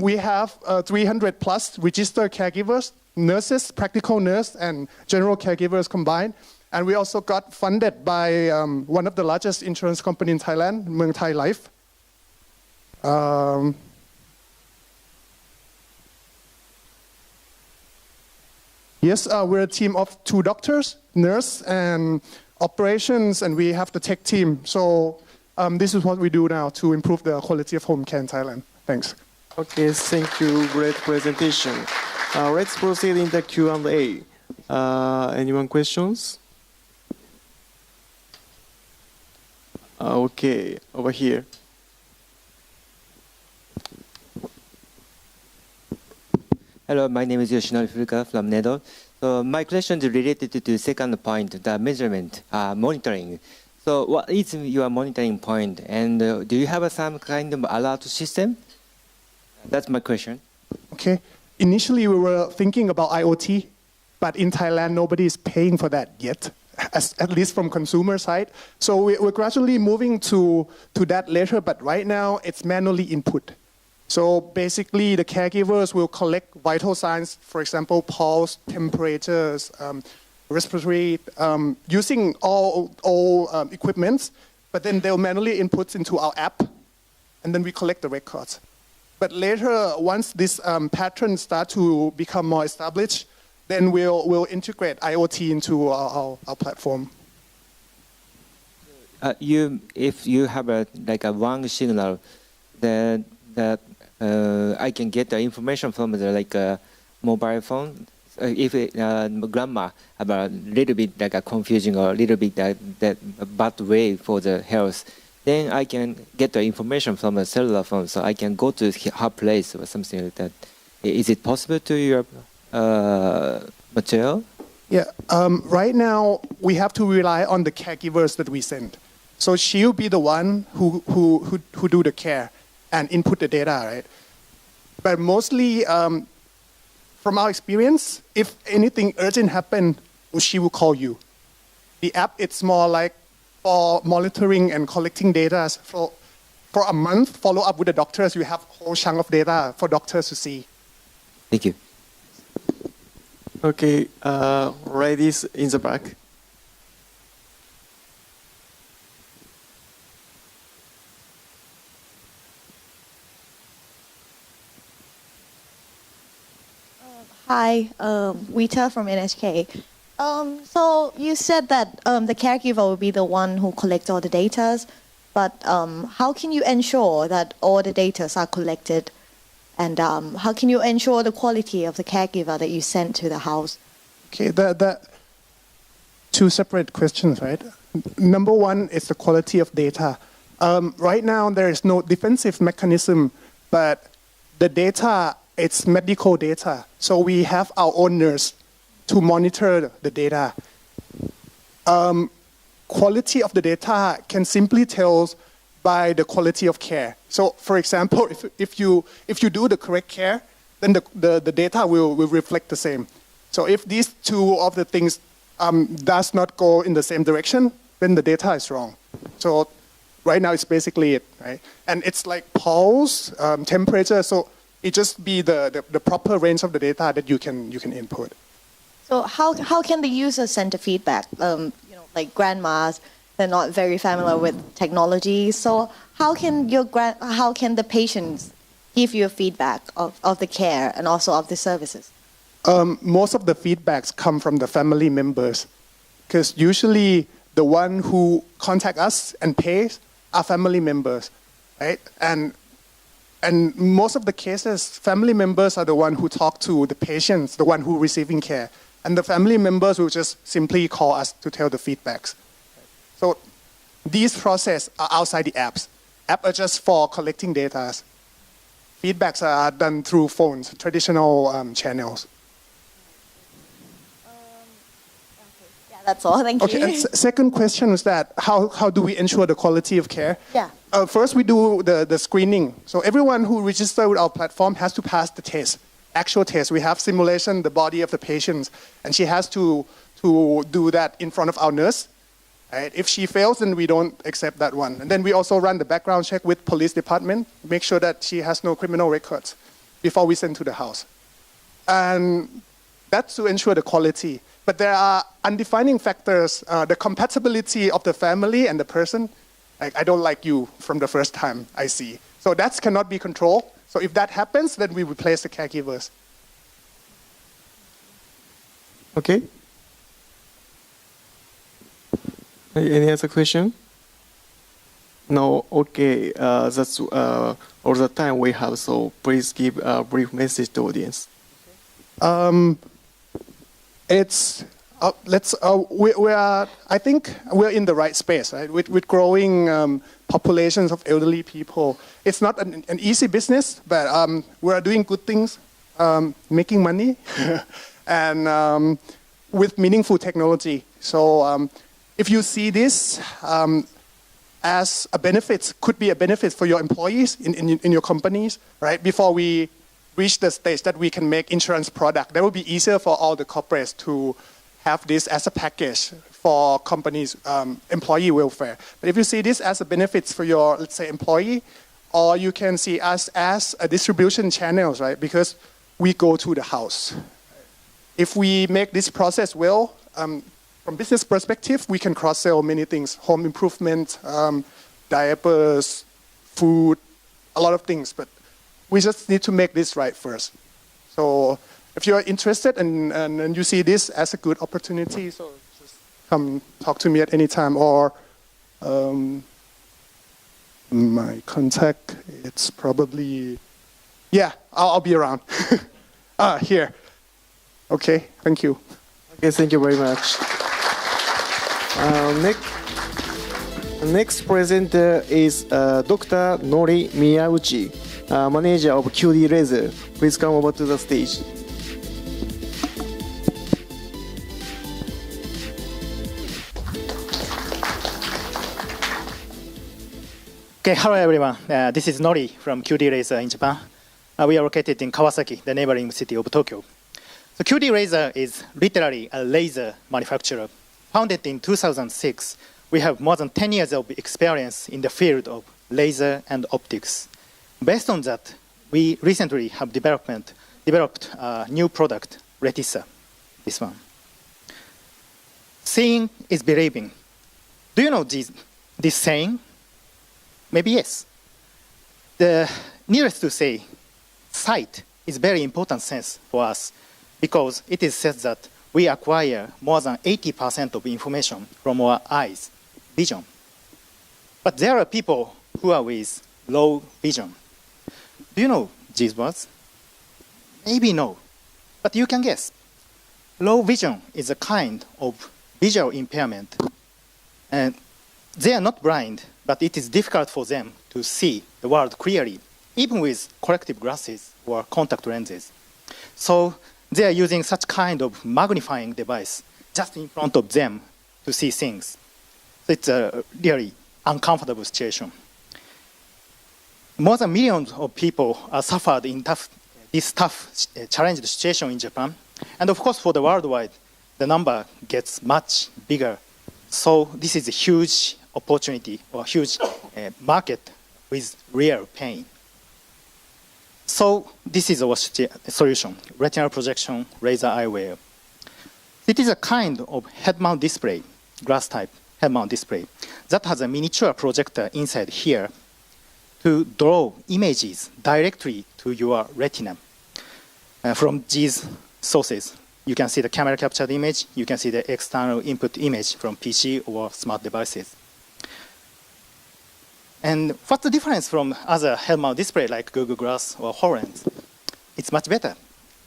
We have 300 plus registered caregivers nurses, practical nurse, and general caregivers combined. And we also got funded by one of the largest insurance companies in Thailand, Mương Thai Life. Yes, we're a team of 2 doctors, nurse, and operations, and we have the tech team. So this is what we do now to improve the quality of home care in Thailand. Thanks. Okay, thank you. Great presentation. Let's proceed in the Q&A. Anyone questions? Okay, over here. Hello, my name is Yoshinori Furuka from NEDO. So my question is related to the second point, the measurement, monitoring. So what is your monitoring point, and do you have some kind of alert system? That's my question. Okay. Initially, we were thinking about IoT, but in Thailand, nobody is paying for that yet, at least from consumer side. So we're gradually moving to that later, but right now, it's manually input. So basically, the caregivers will collect vital signs, for example, pulse, temperatures, respiratory, using all equipments, but then they'll manually input into our app, and then we collect the records. But later, once this pattern start to become more established, then we'll integrate IoT into our platform. If you have a one signal, then that I can get the information from the mobile phone. If grandma about a little bit confusing or a little bit that bad way for the health, then I can get the information from a cellular phone, so I can go to her place or something like that. Is it possible to your material? Yeah. Right now, we have to rely on the caregivers that we send. So she'll be the one who do the care and input the data, right? But mostly, from our experience, if anything urgent happen, she will call you. The app, it's more like for monitoring and collecting data. For a month, follow up with the doctors. You have a whole chunk of data for doctors to see. Thank you. Okay, ladies in the back. Hi, Wita from NHK. So you said that the caregiver will be the one who collects all the data, but how can you ensure that all the data are collected, and how can you ensure the quality of the caregiver that you send to the house? Okay, that 2 separate questions, right? Number 1 is the quality of data. Right now, there is no defensive mechanism, but the data, it's medical data. So we have our own nurse to monitor the data. Quality of the data can simply tell by the quality of care. So for example, if you do the correct care, then the data will reflect the same. So if these 2 of the things does not go in the same direction, then the data is wrong. So right now it's basically it, right? And it's like pulse, temperature, so it just be the proper range of the data that you can input. So how can the user send the feedback? Like grandmas, they're not very familiar with technology. So how can the patients give you feedback of the care and also of the services? Most of the feedbacks come from the family members, because usually the one who contact us and pays are family members, right? And most of the cases, family members are the one who talk to the patients, the one who receiving care. And the family members will just simply call us to tell the feedbacks. So these processes are outside the apps. Apps are just for collecting data. Feedbacks are done through phones, traditional channels. Yeah, that's all. Thank Okay, you. and second question was that how do we ensure the quality of care? Yeah. First, we do the screening. So everyone who registers with our platform has to pass the test. Actual test. We have simulation the body of the patient, and she has to do that in front of our nurse. Right? If she fails, then we don't accept that one. And then we also run the background check with police department, make sure that she has no criminal records before we send to the house. And That's to ensure the quality. But there are undefining factors, the compatibility of the family and the person. Like, I don't like you from the first time I see. So that cannot be controlled. So if that happens, then we replace the caregivers. Okay. Any other question? No. Okay. That's all the time we have. So please give a brief message to audience. It's we are. I think we're in the right space, right? With growing populations of elderly people, it's not an easy business, but we are doing good things, making money, and with meaningful technology. So if you see this as a benefit, could be a benefit for your employees in your companies, right? Before we reach the stage that we can make insurance product, that would be easier for all the corporates to have this as a package for companies' employee welfare. But if you see this as a benefit for your, let's say, employee, or you can see us as a distribution channels, right? Because we go to the house. If we make this process well, from business perspective, we can cross-sell many things: home improvement, diapers, food, a lot of things. But we just need to make this right first. So if you're interested and you see this as a good opportunity, so just come talk to me at any time, or my contact, it's probably, yeah, I'll be around. Here. Okay, thank you. Okay, thank you very much. Next presenter is Dr. Nori Miyauchi, manager of QD Laser. Please come over to the stage. Okay, hello everyone. This is Nori from QD Laser in Japan. We are located in Kawasaki, the neighboring city of Tokyo. So QD Laser is literally a laser manufacturer. Founded in 2006, we have more than 10 years of experience in the field of laser and optics. Based on that, we recently have developed a new product, Retissa, this one. Seeing is believing. Do you know this saying? Maybe yes. Needless to say, sight is very important sense for us because it is said that we acquire more than 80% of information from our eyes, vision. But there are people who are with low vision. Do you know these words? Maybe no, but you can guess. Low vision is a kind of visual impairment. And they are not blind, but it is difficult for them to see the world clearly, even with corrective glasses or contact lenses. So they are using such kind of magnifying device just in front of them to see things. So it's a really uncomfortable situation. More than millions of people are suffered in this tough, challenging situation in Japan. And of course, for the worldwide, the number gets much bigger. So this is a huge opportunity or huge market with real pain. So this is our solution, retinal projection laser eyewear. It is a kind of head-mount display, glass-type head-mount display, that has a miniature projector inside here to draw images directly to your retina. From these sources, you can see the camera captured image, you can see the external input image from PC or smart devices. And what's the difference from other head-mount display like Google Glass or HoloLens? It's much better.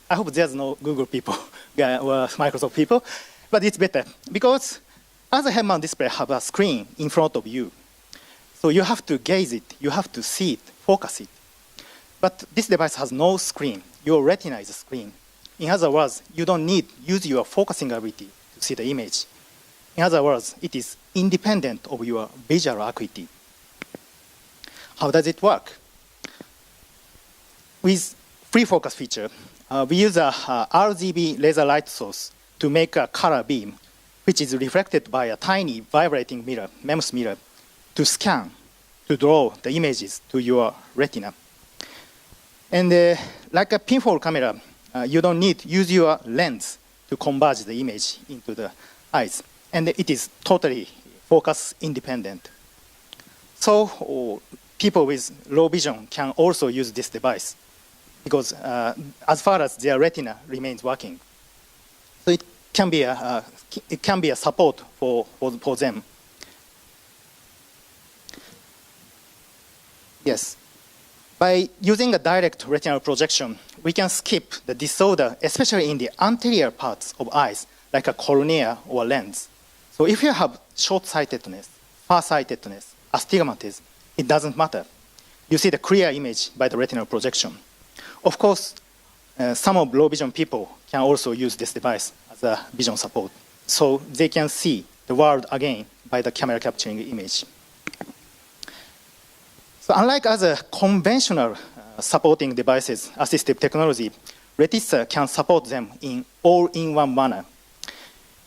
I hope there's no Google people or Microsoft people, but it's better because other head-mount display have a screen in front of you. So you have to gaze it, you have to see it, focus it. But this device has no screen. Your retina is a screen. In other words, you don't use your focusing ability to see the image. In other words, it is independent of your visual acuity. How does it work? With free focus feature, we use a RGB laser light source to make a color beam, which is reflected by a tiny vibrating mirror, MEMS mirror, to scan, to draw the images to your retina. And like a pinhole camera, you don't need use your lens to converge the image into the eyes. And it is totally focus independent. So people with low vision can also use this device because as far as their retina remains working. So it can be a support for them. Yes. By using a direct retinal projection, we can skip the disorder, especially in the anterior parts of eyes, like a cornea or lens. So if you have short-sightedness, far-sightedness, astigmatism, it doesn't matter. You see the clear image by the retinal projection. Of course, some of low vision people can also use this device as a vision support. So they can see the world again by the camera capturing image. So unlike other conventional supporting devices, assistive technology, Retissa can support them in all-in-one manner.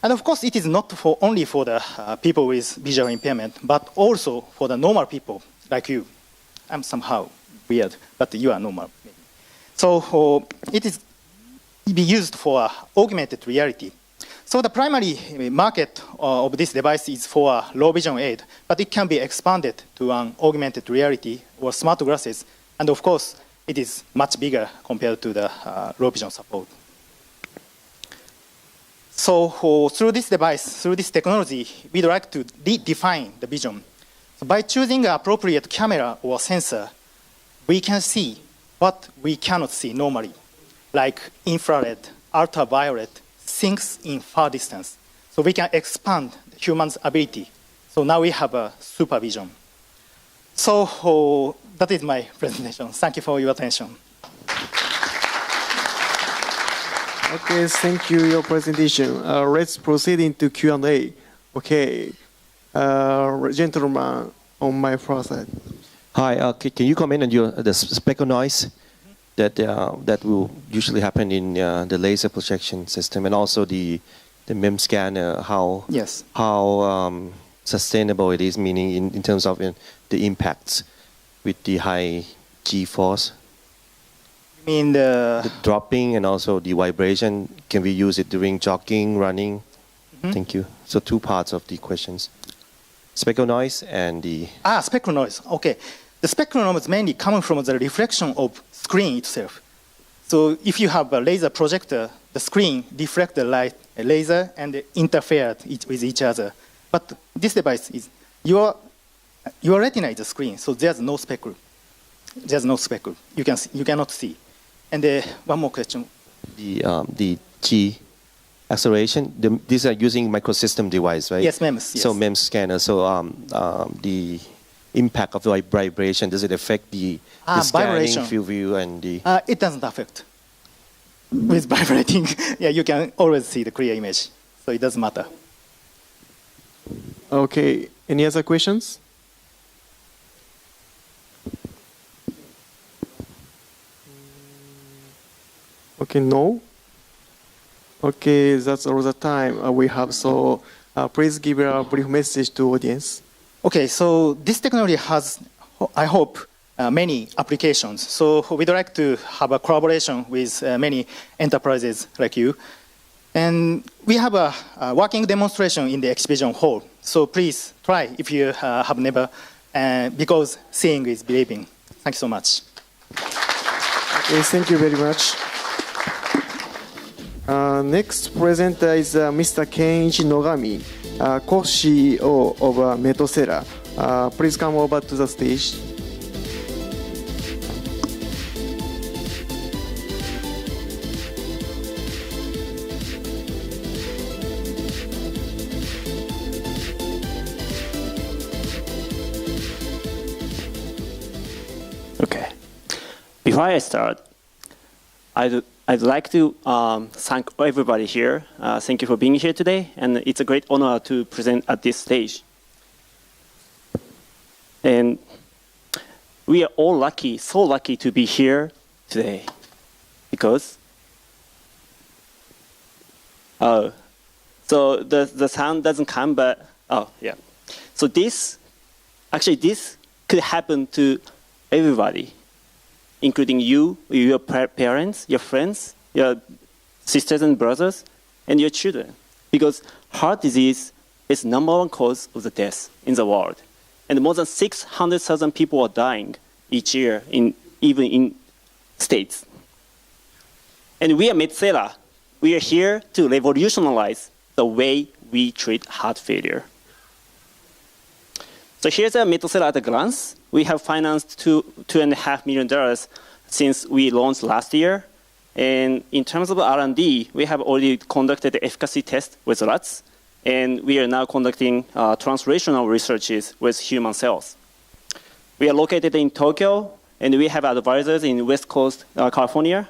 And of course, it is not only for the people with visual impairment, but also for the normal people like you. I'm somehow weird, but you are normal. So it is be used for augmented reality. So the primary market of this device is for low vision aid, but it can be expanded to an augmented reality or smart glasses. And of course, it is much bigger compared to the low vision support. So through this device, through this technology, we'd like to redefine the vision. So by choosing an appropriate camera or sensor, we can see what we cannot see normally, like infrared, ultraviolet, things in far distance. So we can expand the human's ability. So now we have a supervision. So that is my presentation. Thank you for your attention. Okay, thank you for your presentation. Let's proceed into Q&A. Okay, gentleman on my far side. Hi, can you comment on the speckle noise that will usually happen in the laser projection system, and also the MEM scanner? How sustainable it is, meaning in terms of the impacts with the high G-force? You mean the dropping and also the vibration? Can we use it during jogging, running? Mm-hmm. Thank you. So two parts of the questions: speckle noise and the speckle noise. Okay, the speckle noise is mainly coming from the reflection of screen itself. So if you have a laser projector, the screen reflects the light, a laser, and interfere with each other. But this device is your retina is a screen, so there's no speckle. There's no speckle. You cannot see. And one more question. The G acceleration. These are using microsystem device, right? Yes, MEMS. Yes. So MEMS scanner. So the impact of the vibration, does it affect the scanning, field view, and the? It doesn't affect. With vibrating, you can always see the clear image, so it doesn't matter. Okay, any other questions? Okay, no. Okay, that's all the time we have. So please give a brief message to audience. Okay, so this technology has, I hope, many applications. So we'd like to have a collaboration with many enterprises like you. And we have a working demonstration in the exhibition hall. So please try if you have never, because seeing is believing. Thank you so much. Okay, thank you very much. Next presenter is Mr. Kenichi Nogami, co-CEO of Metosera. Please come over to the stage. Okay. Before I start, I'd like to thank everybody here. Thank you for being here today, and it's a great honor to present at this stage. And we are all lucky, so lucky to be here today, because so the sound doesn't come, but so this could happen to everybody, including you, your parents, your friends, your sisters and brothers, and your children. Because heart disease is #1 cause of the death in the world. And more than 600,000 people are dying each year, even in states. And we are Metsera. We are here to revolutionize the way we treat heart failure. So here's a Metsera at a glance. We have financed $2.5 million since we launched last year. And in terms of R&D, we have already conducted the efficacy test with rats, and we are now conducting translational researches with human cells. We are located in Tokyo, and we have advisors in West Coast, California.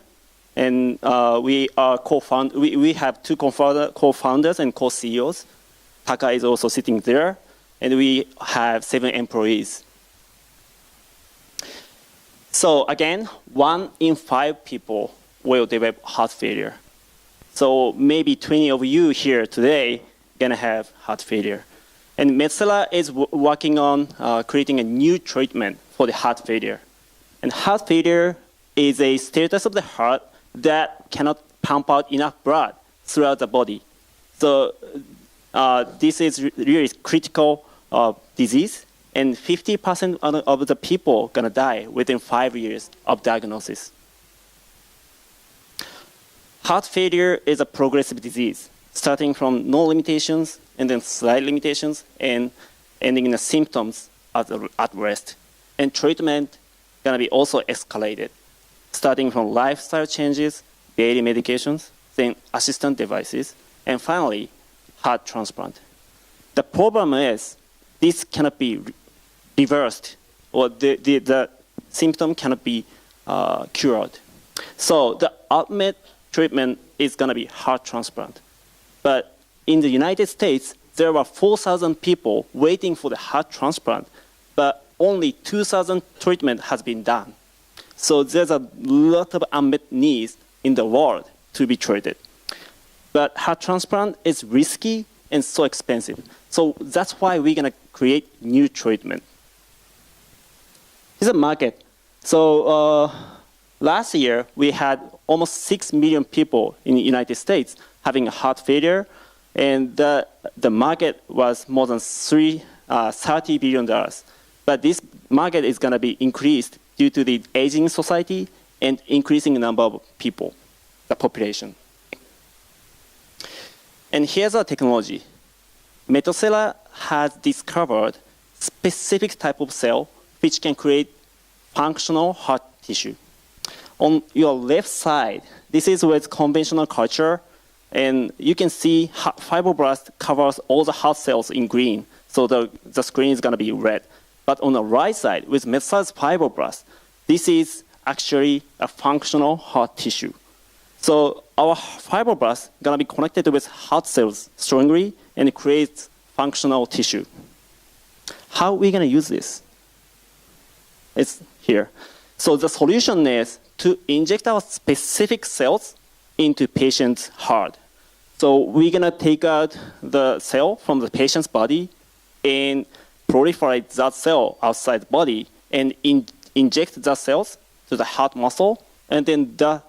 And we have two co-founders and co-CEOs. Taka is also sitting there, and we have 7 employees. So again, 1 in 5 people will develop heart failure. So maybe 20 of you here today gonna have heart failure. And Metsera is working on creating a new treatment for the heart failure. And heart failure is a status of the heart that cannot pump out enough blood throughout the body. So this is really critical disease, and 50% of the people gonna die within 5 years of diagnosis. Heart failure is a progressive disease, starting from no limitations and then slight limitations and ending in the symptoms at rest. And treatment gonna be also escalated, starting from lifestyle changes, daily medications, then assistant devices, and finally, heart transplant. The problem is this cannot be reversed, or the symptom cannot be cured. So the ultimate treatment is going to be heart transplant. But in the United States, there are 4,000 people waiting for the heart transplant, but only 2,000 treatment has been done. So there's a lot of unmet needs in the world to be treated. But heart transplant is risky and so expensive. So that's why we're going to create new treatment. Here's a market. So last year, we had almost 6 million people in the United States having a heart failure, and the market was more than $30 billion. But this market is going to be increased due to the aging society and increasing number of people, the population. And here's our technology. Metsera has discovered specific type of cell which can create functional heart tissue. On your left side, this is with conventional culture, and you can see fibroblast covers all the heart cells in green, so the screen is going to be red. But on the right side, with Metsera's fibroblast, this is actually a functional heart tissue. So our fibroblast is going to be connected with heart cells strongly and creates functional tissue. How are we going to use this? It's here. So the solution is to inject our specific cells into patient's heart. So we're going to take out the cell from the patient's body and proliferate that cell outside the body and inject the cells to the heart muscle, and then the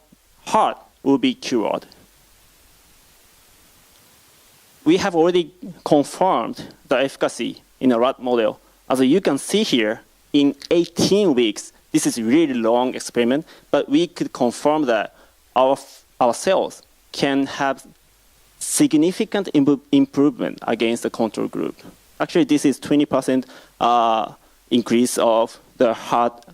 heart will be cured. We have already confirmed the efficacy in a rat model. As you can see here, in 18 weeks, this is a really long experiment, but we could confirm that our cells can have significant improvement against the control group. Actually, this is 20% increase of the heart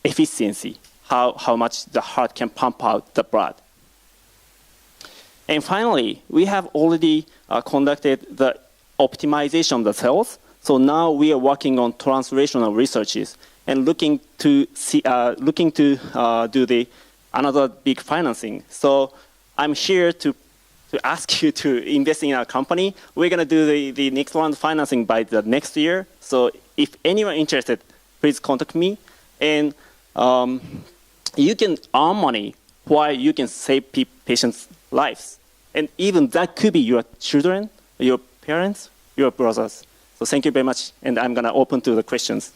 efficiency, how much the heart can pump out the blood. And finally, we have already conducted the optimization of the cells. So now we are working on translational researches and looking to do another big financing. So I'm here to ask you to invest in our company. We're going to do the next round of financing by the next year. So if anyone interested, please contact me. And you can earn money while you can save patients' lives. And even that could be your children, your parents, your brothers. So thank you very much. And I'm going to open to the questions.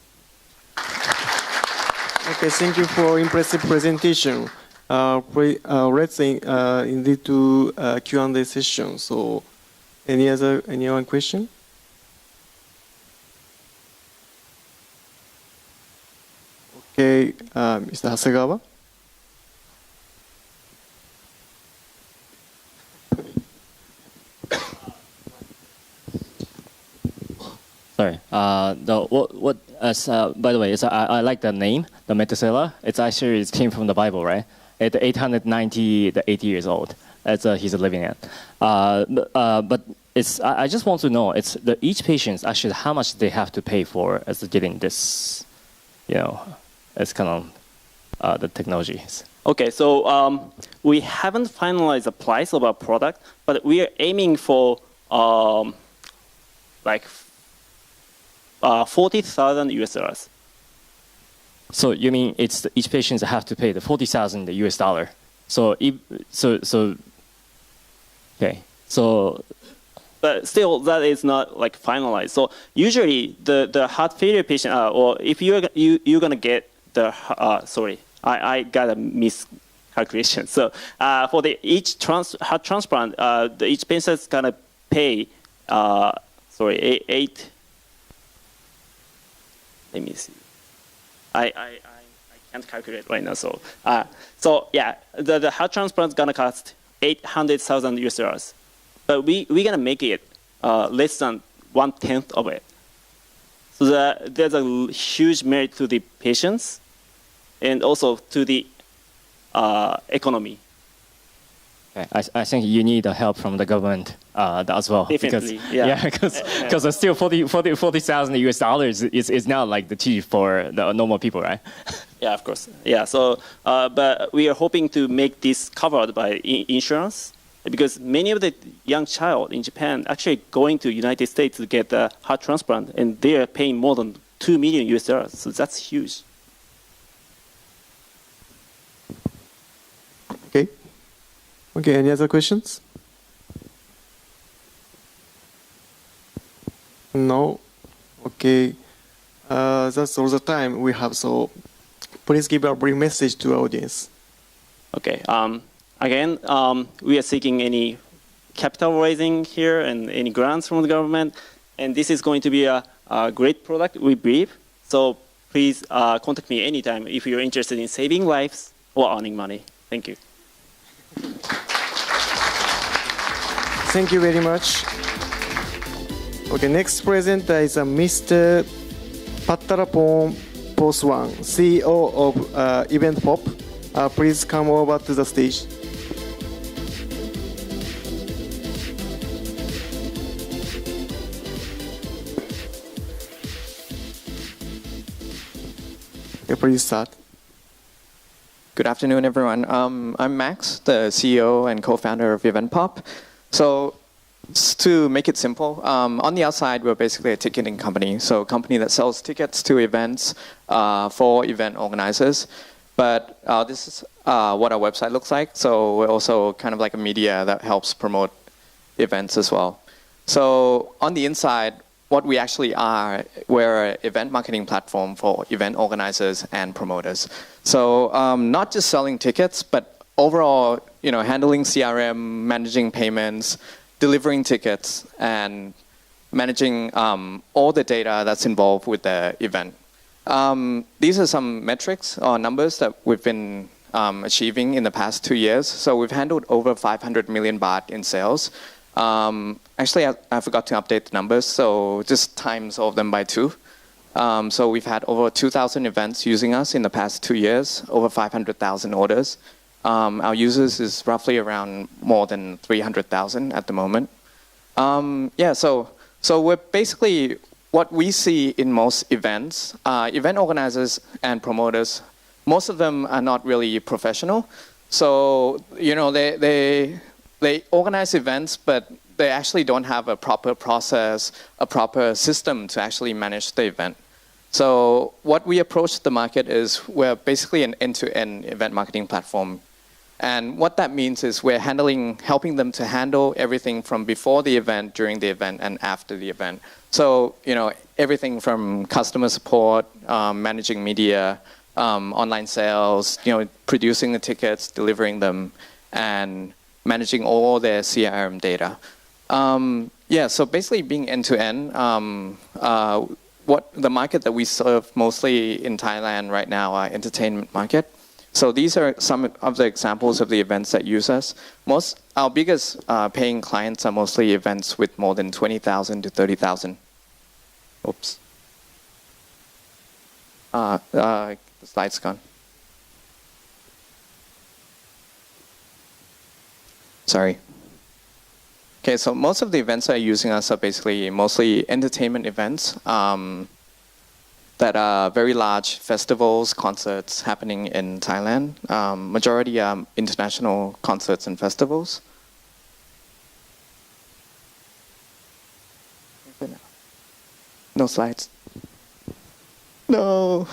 Okay, thank you for impressive presentation. let's indeed do Q&A session. So, anyone question? Okay, Mr. Hasegawa. Sorry. By the way, I like the name, the Methuselah. It came from the Bible, right? At 890, the 80 years old. He's living at. But I just want to know, each patient actually how much they have to pay for as getting this, as kind of the technologies. Okay, so we haven't finalized the price of our product, but we are aiming for like 40,000 US dollars. So you mean each patient have to pay the 40,000 US dollar? Okay. So, but still, that is not like finalized. So usually the heart failure patient, or if you're gonna get the sorry, I got a miscalculation. So for each heart transplant, each patient is gonna pay eight. Let me see. I can't calculate right now. So yeah, the heart transplant is gonna cost 800,000 US dollars, but we're gonna make it less than 1/10 of it. So there's a huge merit to the patients, and also to the economy. Okay. I think you need the help from the government as well. Definitely, because still 40,000 US dollars is not like the cheap for the normal people, right? Yeah, of course. Yeah, so but we are hoping to make this covered by insurance, because many of the young child in Japan actually going to United States to get a heart transplant, and they are paying more than 2 million US dollars. So that's huge. Okay, any other questions? No? Okay. That's all the time we have, so please give a brief message to our audience. Okay. Again, we are seeking any capital raising here and any grants from the government, and this is going to be a great product, we believe. So please contact me anytime if you're interested in saving lives or earning money. Thank you. Thank you very much. Okay, next presenter is Mr. Pattarapon Poswan, CEO of Event Pop. Please come over to the stage. Okay, please start. Good afternoon, everyone. I'm Max, the CEO and co-founder of Event Pop. So to make it simple, on the outside, we're basically a ticketing company. So a company that sells tickets to events for event organizers. But this is what our website looks like. So we're also kind of like a media that helps promote events as well. So on the inside, what we actually are, we're an event marketing platform for event organizers and promoters. So not just selling tickets, but overall, handling CRM, managing payments, delivering tickets, and managing all the data that's involved with the event. These are some metrics or numbers that we've been achieving in the past 2 years. So we've handled over 500 million baht in sales. Actually, I forgot to update the numbers, so just times all of them by 2. So we've had over 2,000 events using us in the past 2 years, over 500,000 orders. Our users is roughly around more than 300,000 at the moment. So we're basically, what we see in most events, event organizers and promoters, most of them are not really professional. So, they organize events, but they actually don't have a proper process, a proper system to actually manage the event. So what we approach the market is we're basically an end-to-end event marketing platform. And what that means is we're helping them to handle everything from before the event, during the event, and after the event. So, everything from customer support, managing media, online sales, producing the tickets, delivering them, and managing all their CRM data. So basically being end-to-end, what the market that we serve mostly in Thailand right now are entertainment market. So these are some of the examples of the events that use us. Our biggest paying clients are mostly events with more than 20,000 to 30,000. Oops. The slide's gone. Sorry. Okay, so most of the events that are using us are basically mostly entertainment events that are very large festivals, concerts happening in Thailand. Majority are international concerts and festivals. No slides. No.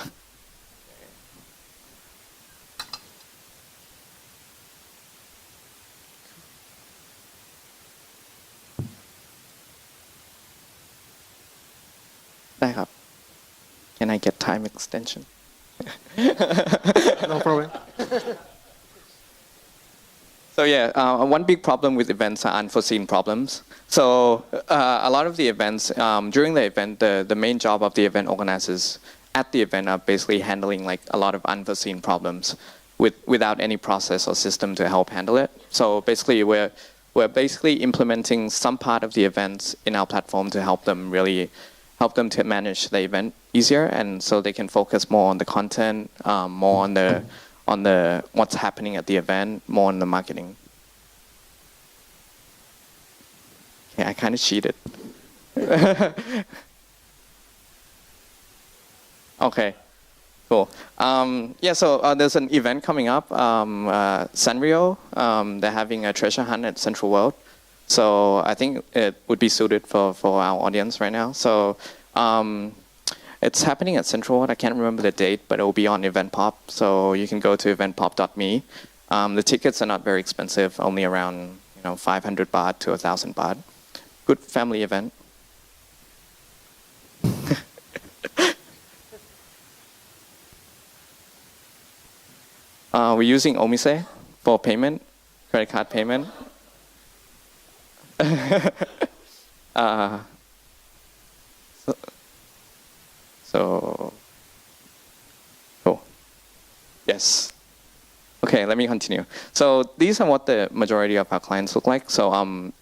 Can I get time extension? No problem. So one big problem with events are unforeseen problems. So a lot of the events, during the event, the main job of the event organizers at the event are basically handling like a lot of unforeseen problems without any process or system to help handle it. So basically we're basically implementing some part of the events in our platform to help them to manage the event easier, and so they can focus more on the content, more on the what's happening at the event, more on the marketing. Okay, I kind of cheated. Okay, cool. So there's an event coming up, Sanrio. They're having a treasure hunt at Central World. So I think it would be suited for our audience right now. So it's happening at Central World. I can't remember the date, but it will be on EventPop. So you can go to eventpop.me. The tickets are not very expensive, only around 500 baht to 1,000 baht. Good family event. We're using Omise for payment, credit card payment. Cool. Yes. Okay, let me continue. So these are what the majority of our clients look like. So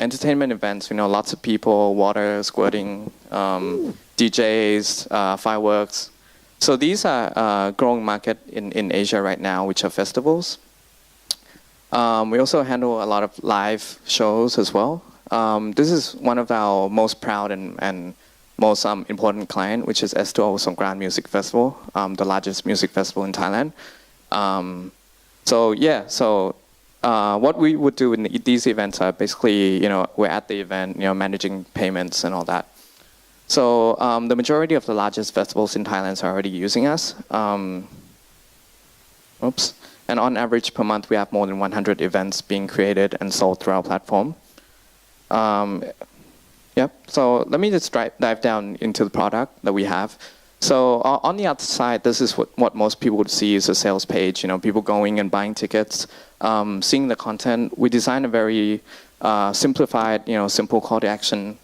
entertainment events, lots of people, water, squirting, DJs, fireworks. So these are a growing market in Asia right now, which are festivals. We also handle a lot of live shows as well. This is one of our most proud and most important client, which is S2O Songkran Music Festival, the largest music festival in Thailand. What we would do in these events are basically, we're at the event, managing payments and all that. So the majority of the largest festivals in Thailand are already using us. And on average per month, we have more than 100 events being created and sold through our platform. So let me just dive down into the product that we have. So on the outside, this is what most people would see is a sales page. People going and buying tickets, seeing the content. We design a very simplified, simple call to action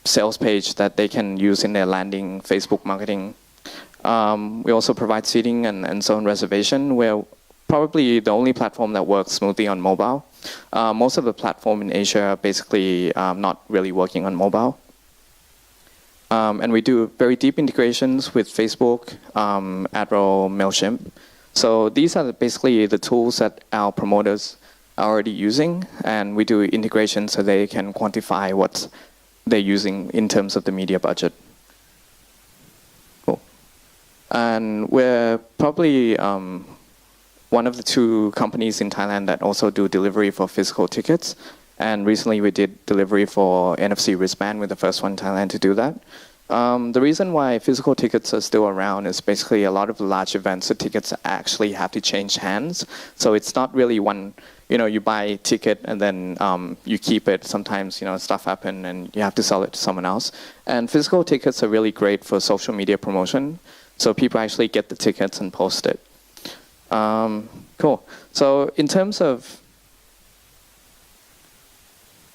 sales page that they can use in their landing Facebook marketing. We also provide seating and zone reservation. We're probably the only platform that works smoothly on mobile. Most of the platform in Asia are basically not really working on mobile. And we do very deep integrations with Facebook, AdRoll, MailChimp. So these are basically the tools that our promoters are already using, and we do integration so they can quantify what they're using in terms of the media budget. Cool. And we're probably one of the two companies in Thailand that also do delivery for physical tickets. And recently we did delivery for NFC wristband. We're the first one in Thailand to do that. The reason why physical tickets are still around is basically a lot of the large events, the tickets actually have to change hands. So it's not really one, you buy a ticket and then you keep it. Sometimes, stuff happen and you have to sell it to someone else. And physical tickets are really great for social media promotion. So people actually get the tickets and post it. Cool. So in terms of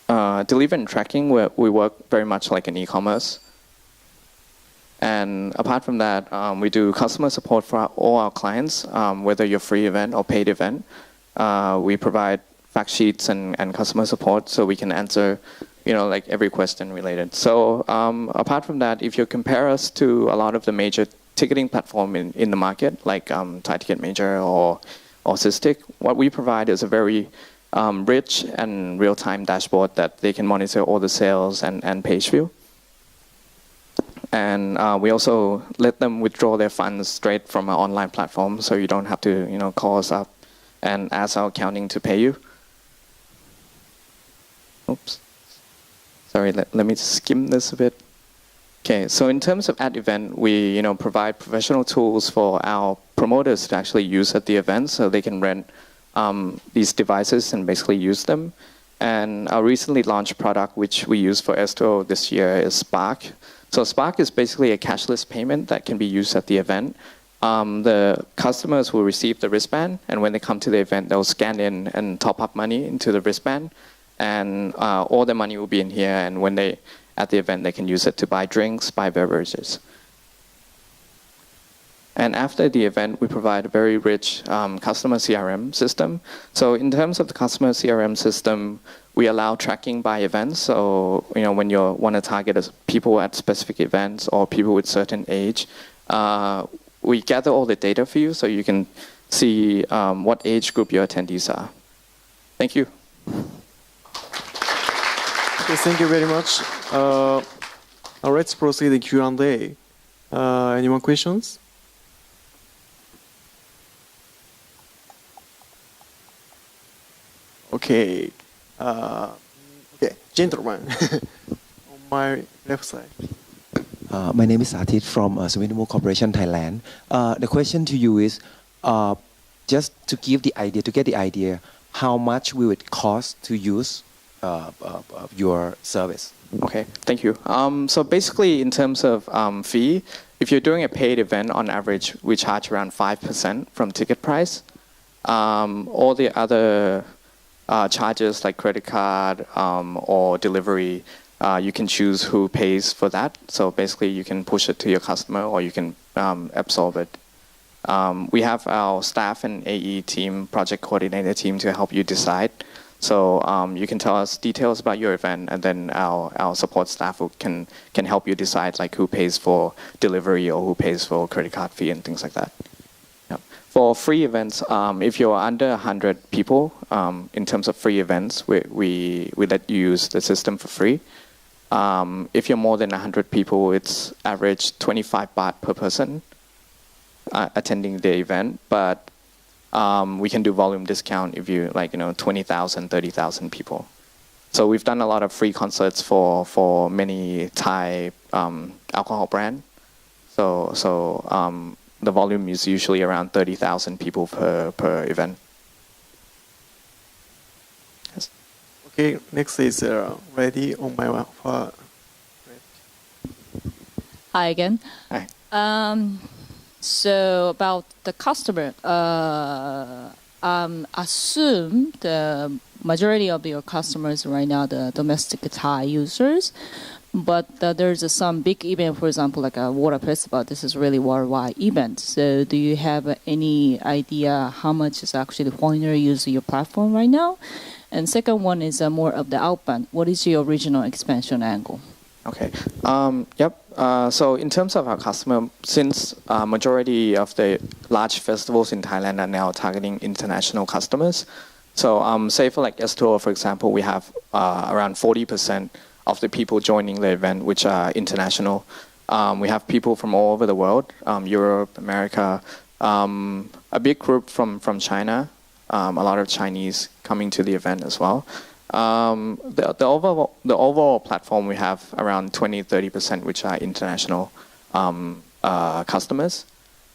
delivery and tracking, we work very much like an e-commerce. And apart from that, we do customer support for all our clients, whether you're free event or paid event. We provide fact sheets and customer support so we can answer, like every question related. So apart from that, if you compare us to a lot of the major ticketing platform in the market, like Thai Ticket Major or Systic, what we provide is a very rich and real-time dashboard that they can monitor all the sales and page view. And we also let them withdraw their funds straight from our online platform, so you don't have to, call us up and ask our accounting to pay you. Oops. Sorry, let me skim this a bit. Okay, so in terms of at event, we provide professional tools for our promoters to actually use at the event, so they can rent these devices and basically use them. And our recently launched product, which we use for S2O this year, is Spark. So Spark is basically a cashless payment that can be used at the event. The customers will receive the wristband, and when they come to the event, they'll scan in and top up money into the wristband, and all the money will be in here. And when they at the event, they can use it to buy drinks, buy beverages. And after the event, we provide a very rich customer CRM system. So in terms of the customer CRM system, we allow tracking by events. So when you want to target people at specific events or people with certain age, we gather all the data for you so you can see what age group your attendees are. Thank you. Okay, thank you very much. Let's proceed the Q&A. Any more questions? Okay. Okay, gentleman on my left side. My name is Atit from Sumitomo Corporation, Thailand. The question to you is, just to get the idea, how much will it cost to use your service? Okay, thank you. So basically, in terms of fee, if you're doing a paid event, on average, we charge around 5% from ticket price. All the other charges like credit card or delivery, you can choose who pays for that. So basically, you can push it to your customer or you can absorb it. We have our staff and AE team, project coordinator team, to help you decide. So you can tell us details about your event, and then our support staff can help you decide like who pays for delivery or who pays for credit card fee and things like that. For free events, if you're under 100 people, in terms of free events, we let you use the system for free. If you're more than 100 people, it's average 25 baht per person attending the event, but we can do volume discount if you 20,000, 30,000 people. So we've done a lot of free concerts for many Thai alcohol brands. So the volume is usually around 30,000 people per event. Yes. Okay, next is ready on my far. Hi again. Hi. So about the customer, assume the majority of your customers right now, the domestic Thai users, but there's some big event, for example, like a water festival. This is really worldwide event. So do you have any idea how much is actually foreigner using your platform right now? And second one is more of the outbound. What is your original expansion angle? Okay. Yep. So in terms of our customer, since majority of the large festivals in Thailand are now targeting international customers, so say for like S2O, for example, we have around 40% of the people joining the event which are international. We have people from all over the world, Europe, America, a big group from China, a lot of Chinese coming to the event as well. The overall platform, we have around 20-30% which are international customers.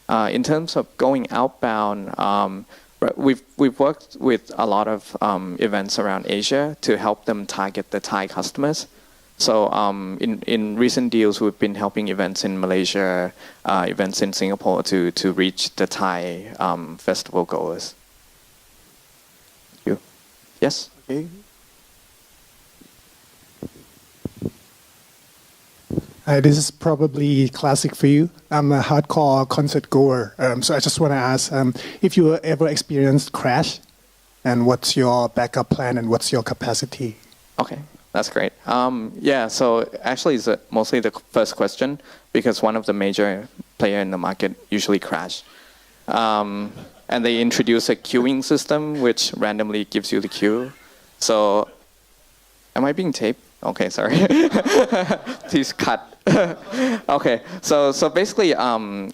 In terms of going outbound, we've worked with a lot of events around Asia to help them target the Thai customers. So in recent deals, we've been helping events in Malaysia, events in Singapore to reach the Thai festival goers. Thank you. Yes? Okay. This is probably classic for you. I'm a hardcore concert goer, so I just want to ask if you ever experienced crash, and what's your backup plan and what's your capacity? Okay, that's great. Yeah, so actually it's mostly the first question because one of the major player in the market usually crash. And they introduce a queuing system which randomly gives you the queue. So, am I being taped? Okay, sorry. Please cut. Okay, so basically,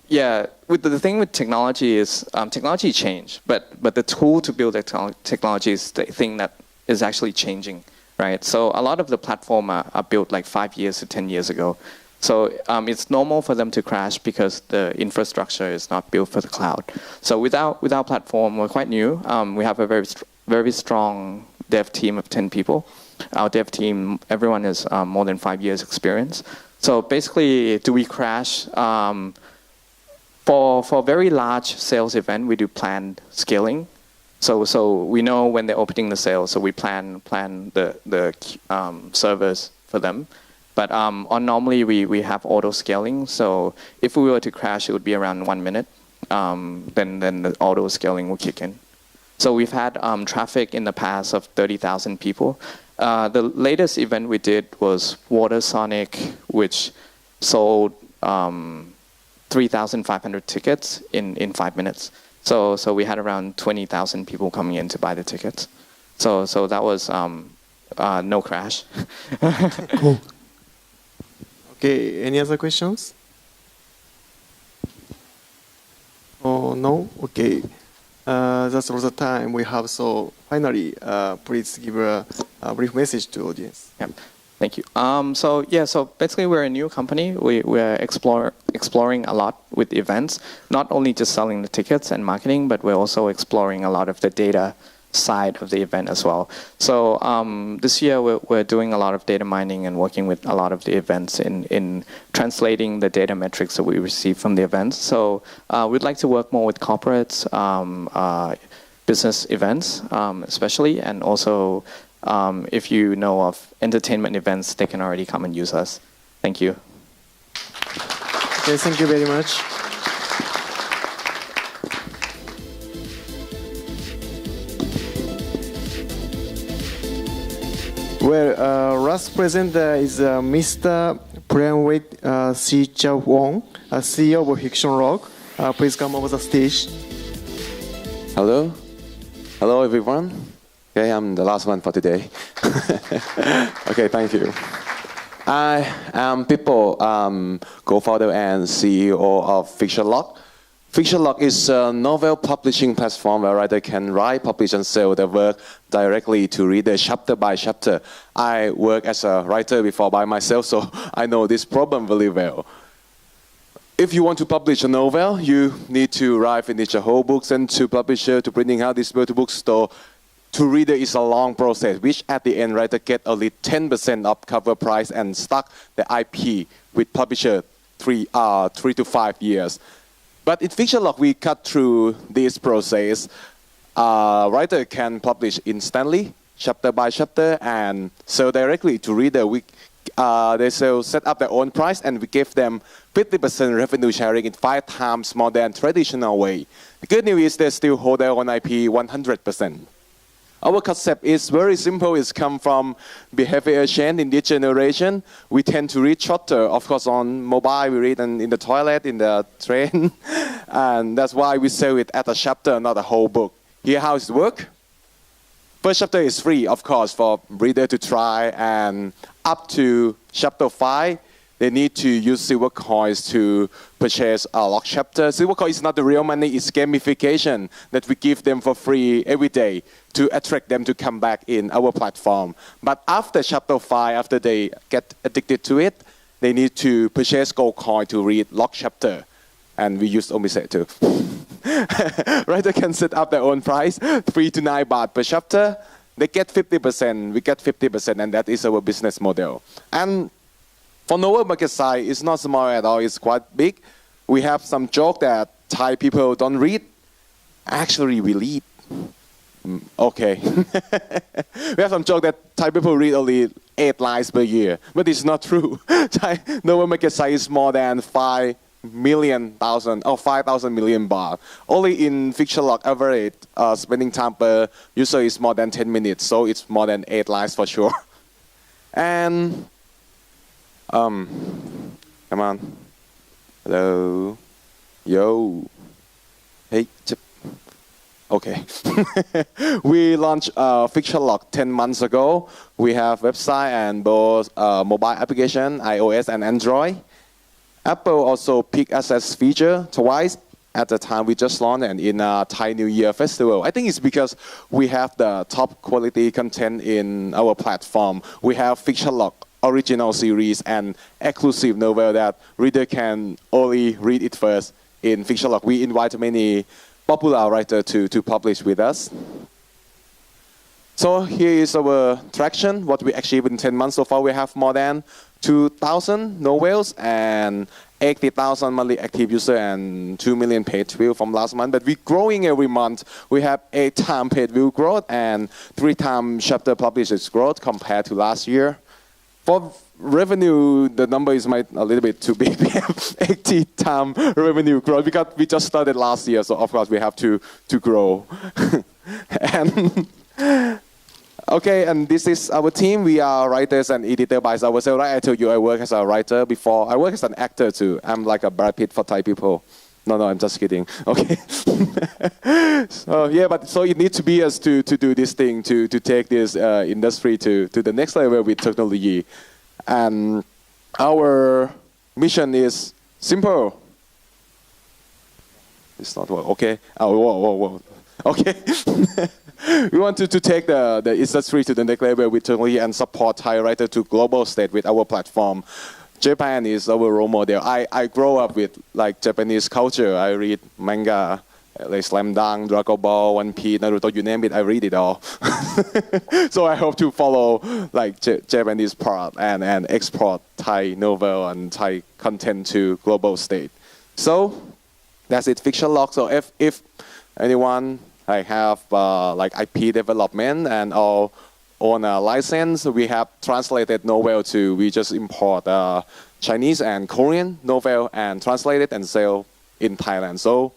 yeah, with the thing with technology is technology change, but the tool to build technology is the thing that is actually changing, right? So a lot of the platform are built like 5 years to 10 years ago. So it's normal for them to crash because the infrastructure is not built for the cloud. So with our platform, we're quite new. We have a very strong dev team of 10 people. Our dev team, everyone has more than 5 years experience. So basically, do we crash? For very large sales event, we do planned scaling. So we know when they're opening the sale, so we plan the servers for them. But normally we have auto scaling. So if we were to crash, it would be around 1 minute. Then the auto scaling will kick in. So we've had traffic in the past of 30,000 people. The latest event we did was Water Sonic, which sold 3,500 tickets in 5 minutes. So we had around 20,000 people coming in to buy the tickets. So that was no crash. Cool. Okay, any other questions? Oh, no? Okay. That's all the time we have. So finally, please give a brief message to audience. Yeah, thank you. So basically we're a new company. We're exploring a lot with events, not only just selling the tickets and marketing, but we're also exploring a lot of the data side of the event as well. So this year we're doing a lot of data mining and working with a lot of the events in translating the data metrics that we receive from the events. So we'd like to work more with corporates, business events especially, and also if you know of entertainment events, they can already come and use us. Thank you. Okay, thank you very much. Well, last presenter is Mr. Premwit Sichawong, CEO of Fiction Rock. Please come over the stage. Hello. Hello, everyone. Okay, I'm the last one for today. Okay, thank you. I am Pippo, co-founder and CEO of Fiction Rock. Fiction Rock is a novel publishing platform where writer can write, publish, and sell their work directly to reader chapter by chapter. I work as a writer before by myself, so I know this problem very well. If you want to publish a novel, you need to write, finish a whole book, send to publisher, to printing out, distribute to bookstore. To reader is a long process, which at the end writer get only 10% of cover price and stock the IP with publisher 3 to 5 years. But in Fiction Rock, we cut through this process. Writer can publish instantly, chapter by chapter, and sell directly to reader. They set up their own price, and we give them 50% revenue sharing in 5 times more than traditional way. The good news is they still hold their own IP 100%. Our concept is very simple. It's come from behavior change in this generation. We tend to read shorter. Of course, on mobile, we read in the toilet, in the train. And that's why we sell it at a chapter, not a whole book. Here how it works. First chapter is free, of course, for reader to try. And up to chapter 5, they need to use silver coins to purchase a lock chapter. Silver coin is not the real money, it's gamification that we give them for free every day to attract them to come back in our platform. But after chapter 5, after they get addicted to it, they need to purchase gold coin to read lock chapter. And we use Omise too. Writer can set up their own price, 3 to 9 baht per chapter. they get 50%, we get 50%, and that is our business model. And for Novel market size, it's not small at all, it's quite big. We have some joke that Thai people don't read. Actually, we read. Okay. We have some joke that Thai people read only 8 lines per year, but it's not true. Thai Novel market size is more than 5,000 million baht. Only in Fiction Log average spending time per user is more than 10 minutes, so it's more than 8 lines for sure. And come on. Hello. Yo. Hey. Okay. We launched Fiction Log 10 months ago. We have website and both mobile application, iOS and Android. Apple also picked us as feature twice at the time we just launched and in a Thai New Year festival. I think it's because we have the top quality content in our platform. We have Fiction Log original series and exclusive novel that reader can only read it first in Fiction Log. We invite many popular writers to publish with us. So here is our traction, what we achieved in 10 months so far. We have more than 2,000 novels and 80,000 monthly active users and 2 million page views from last month. But we're growing every month. We have 8 times page view growth and 3 times chapter publishers growth compared to last year. For revenue, the number is a little bit too big. We have 80 times revenue growth because we just started last year. So of course we have to grow. And okay, and this is our team. We are writers and editors by ourselves. Right? I told you I work as a writer before. I work as an actor too. I'm like a Brad Pitt for Thai people. No, I'm just kidding. Okay. So yeah, but so it needs to be us to do this thing, to take this industry to the next level with technology. And our mission is simple. It's not well. Okay. Oh, whoa. Okay. We want to take the industry to the next level with technology and support Thai writers to global stage with our platform. Japan is our role model. I grow up with like Japanese culture. I read manga, like Slam Dunk, Dragon Ball, One Piece, Naruto, you name it, I read it all. So I hope to follow like Japanese part and export Thai novel and Thai content to global stage. So that's it, Fiction Log. So if anyone have like IP development and all on a license, we have translated novel to, we just import Chinese and Korean novel and translate it and sell in Thailand. So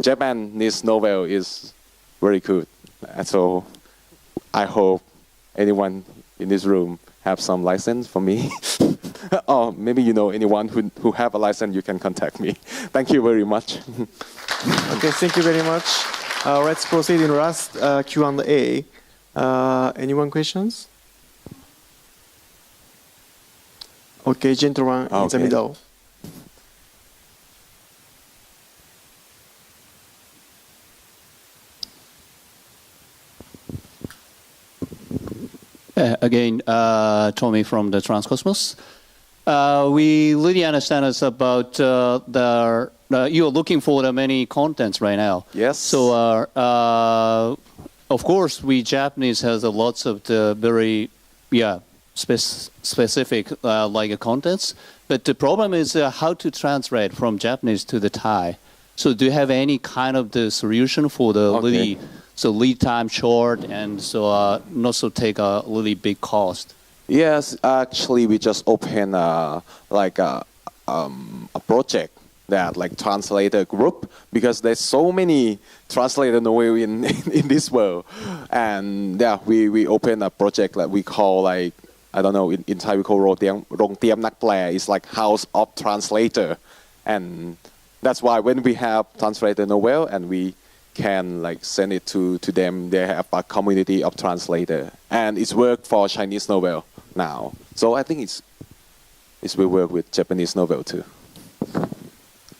Japanese novel is very good. And so I hope anyone in this room have some license for me. Or maybe you know anyone who have a license, you can contact me. Thank you very much. Okay, thank you very much. Let's proceed in last Q&A. Anyone questions? Okay, gentleman in the middle. Again, Tommy from the Transcosmos. We really understand us about you're looking for the many contents right now. Yes. So, of course, we Japanese has lots of the very, specific like contents. But the problem is how to translate from Japanese to the Thai. So, do you have any kind of the solution for the really, so lead time short and so not so take a really big cost? Yes, actually, we just opened like a project that like translator group because there's so many translator novel in this world, and yeah, we open a project that we call like, I don't know, in Thai we call Rong Tiam Nak Pla. It's like House of Translator, and that's why when we have translator novel and we can like send it to them, they have a community of translator, and it's worked for Chinese novel now. So I think it's will work with Japanese novel too.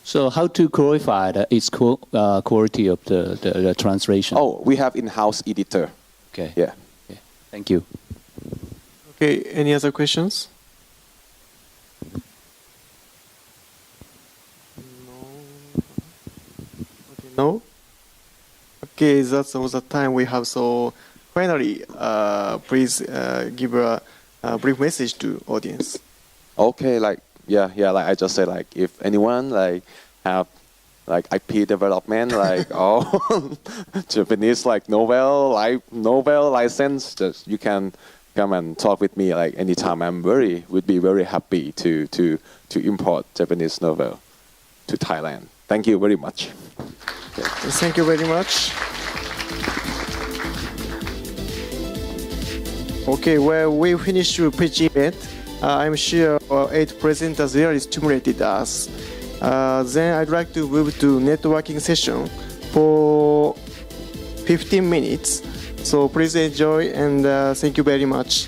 So how to qualify its quality of the translation? Oh, we have in-house editor. Okay. Yeah. Okay. Thank you. Okay, any other questions? No? Okay, that's all the time we have. So finally, please give a brief message to audience. Okay, like like I just said, like if anyone like have like IP development, like Japanese like Nobel license, just you can come and talk with me like anytime. Would be very happy to import Japanese novel to Thailand. Thank you very much. Thank you very much. Okay, well, we finished the pitch event. I'm sure our 8 presenters really stimulated us. Then I'd like to move to networking session for 15 minutes. So please enjoy and thank you very much.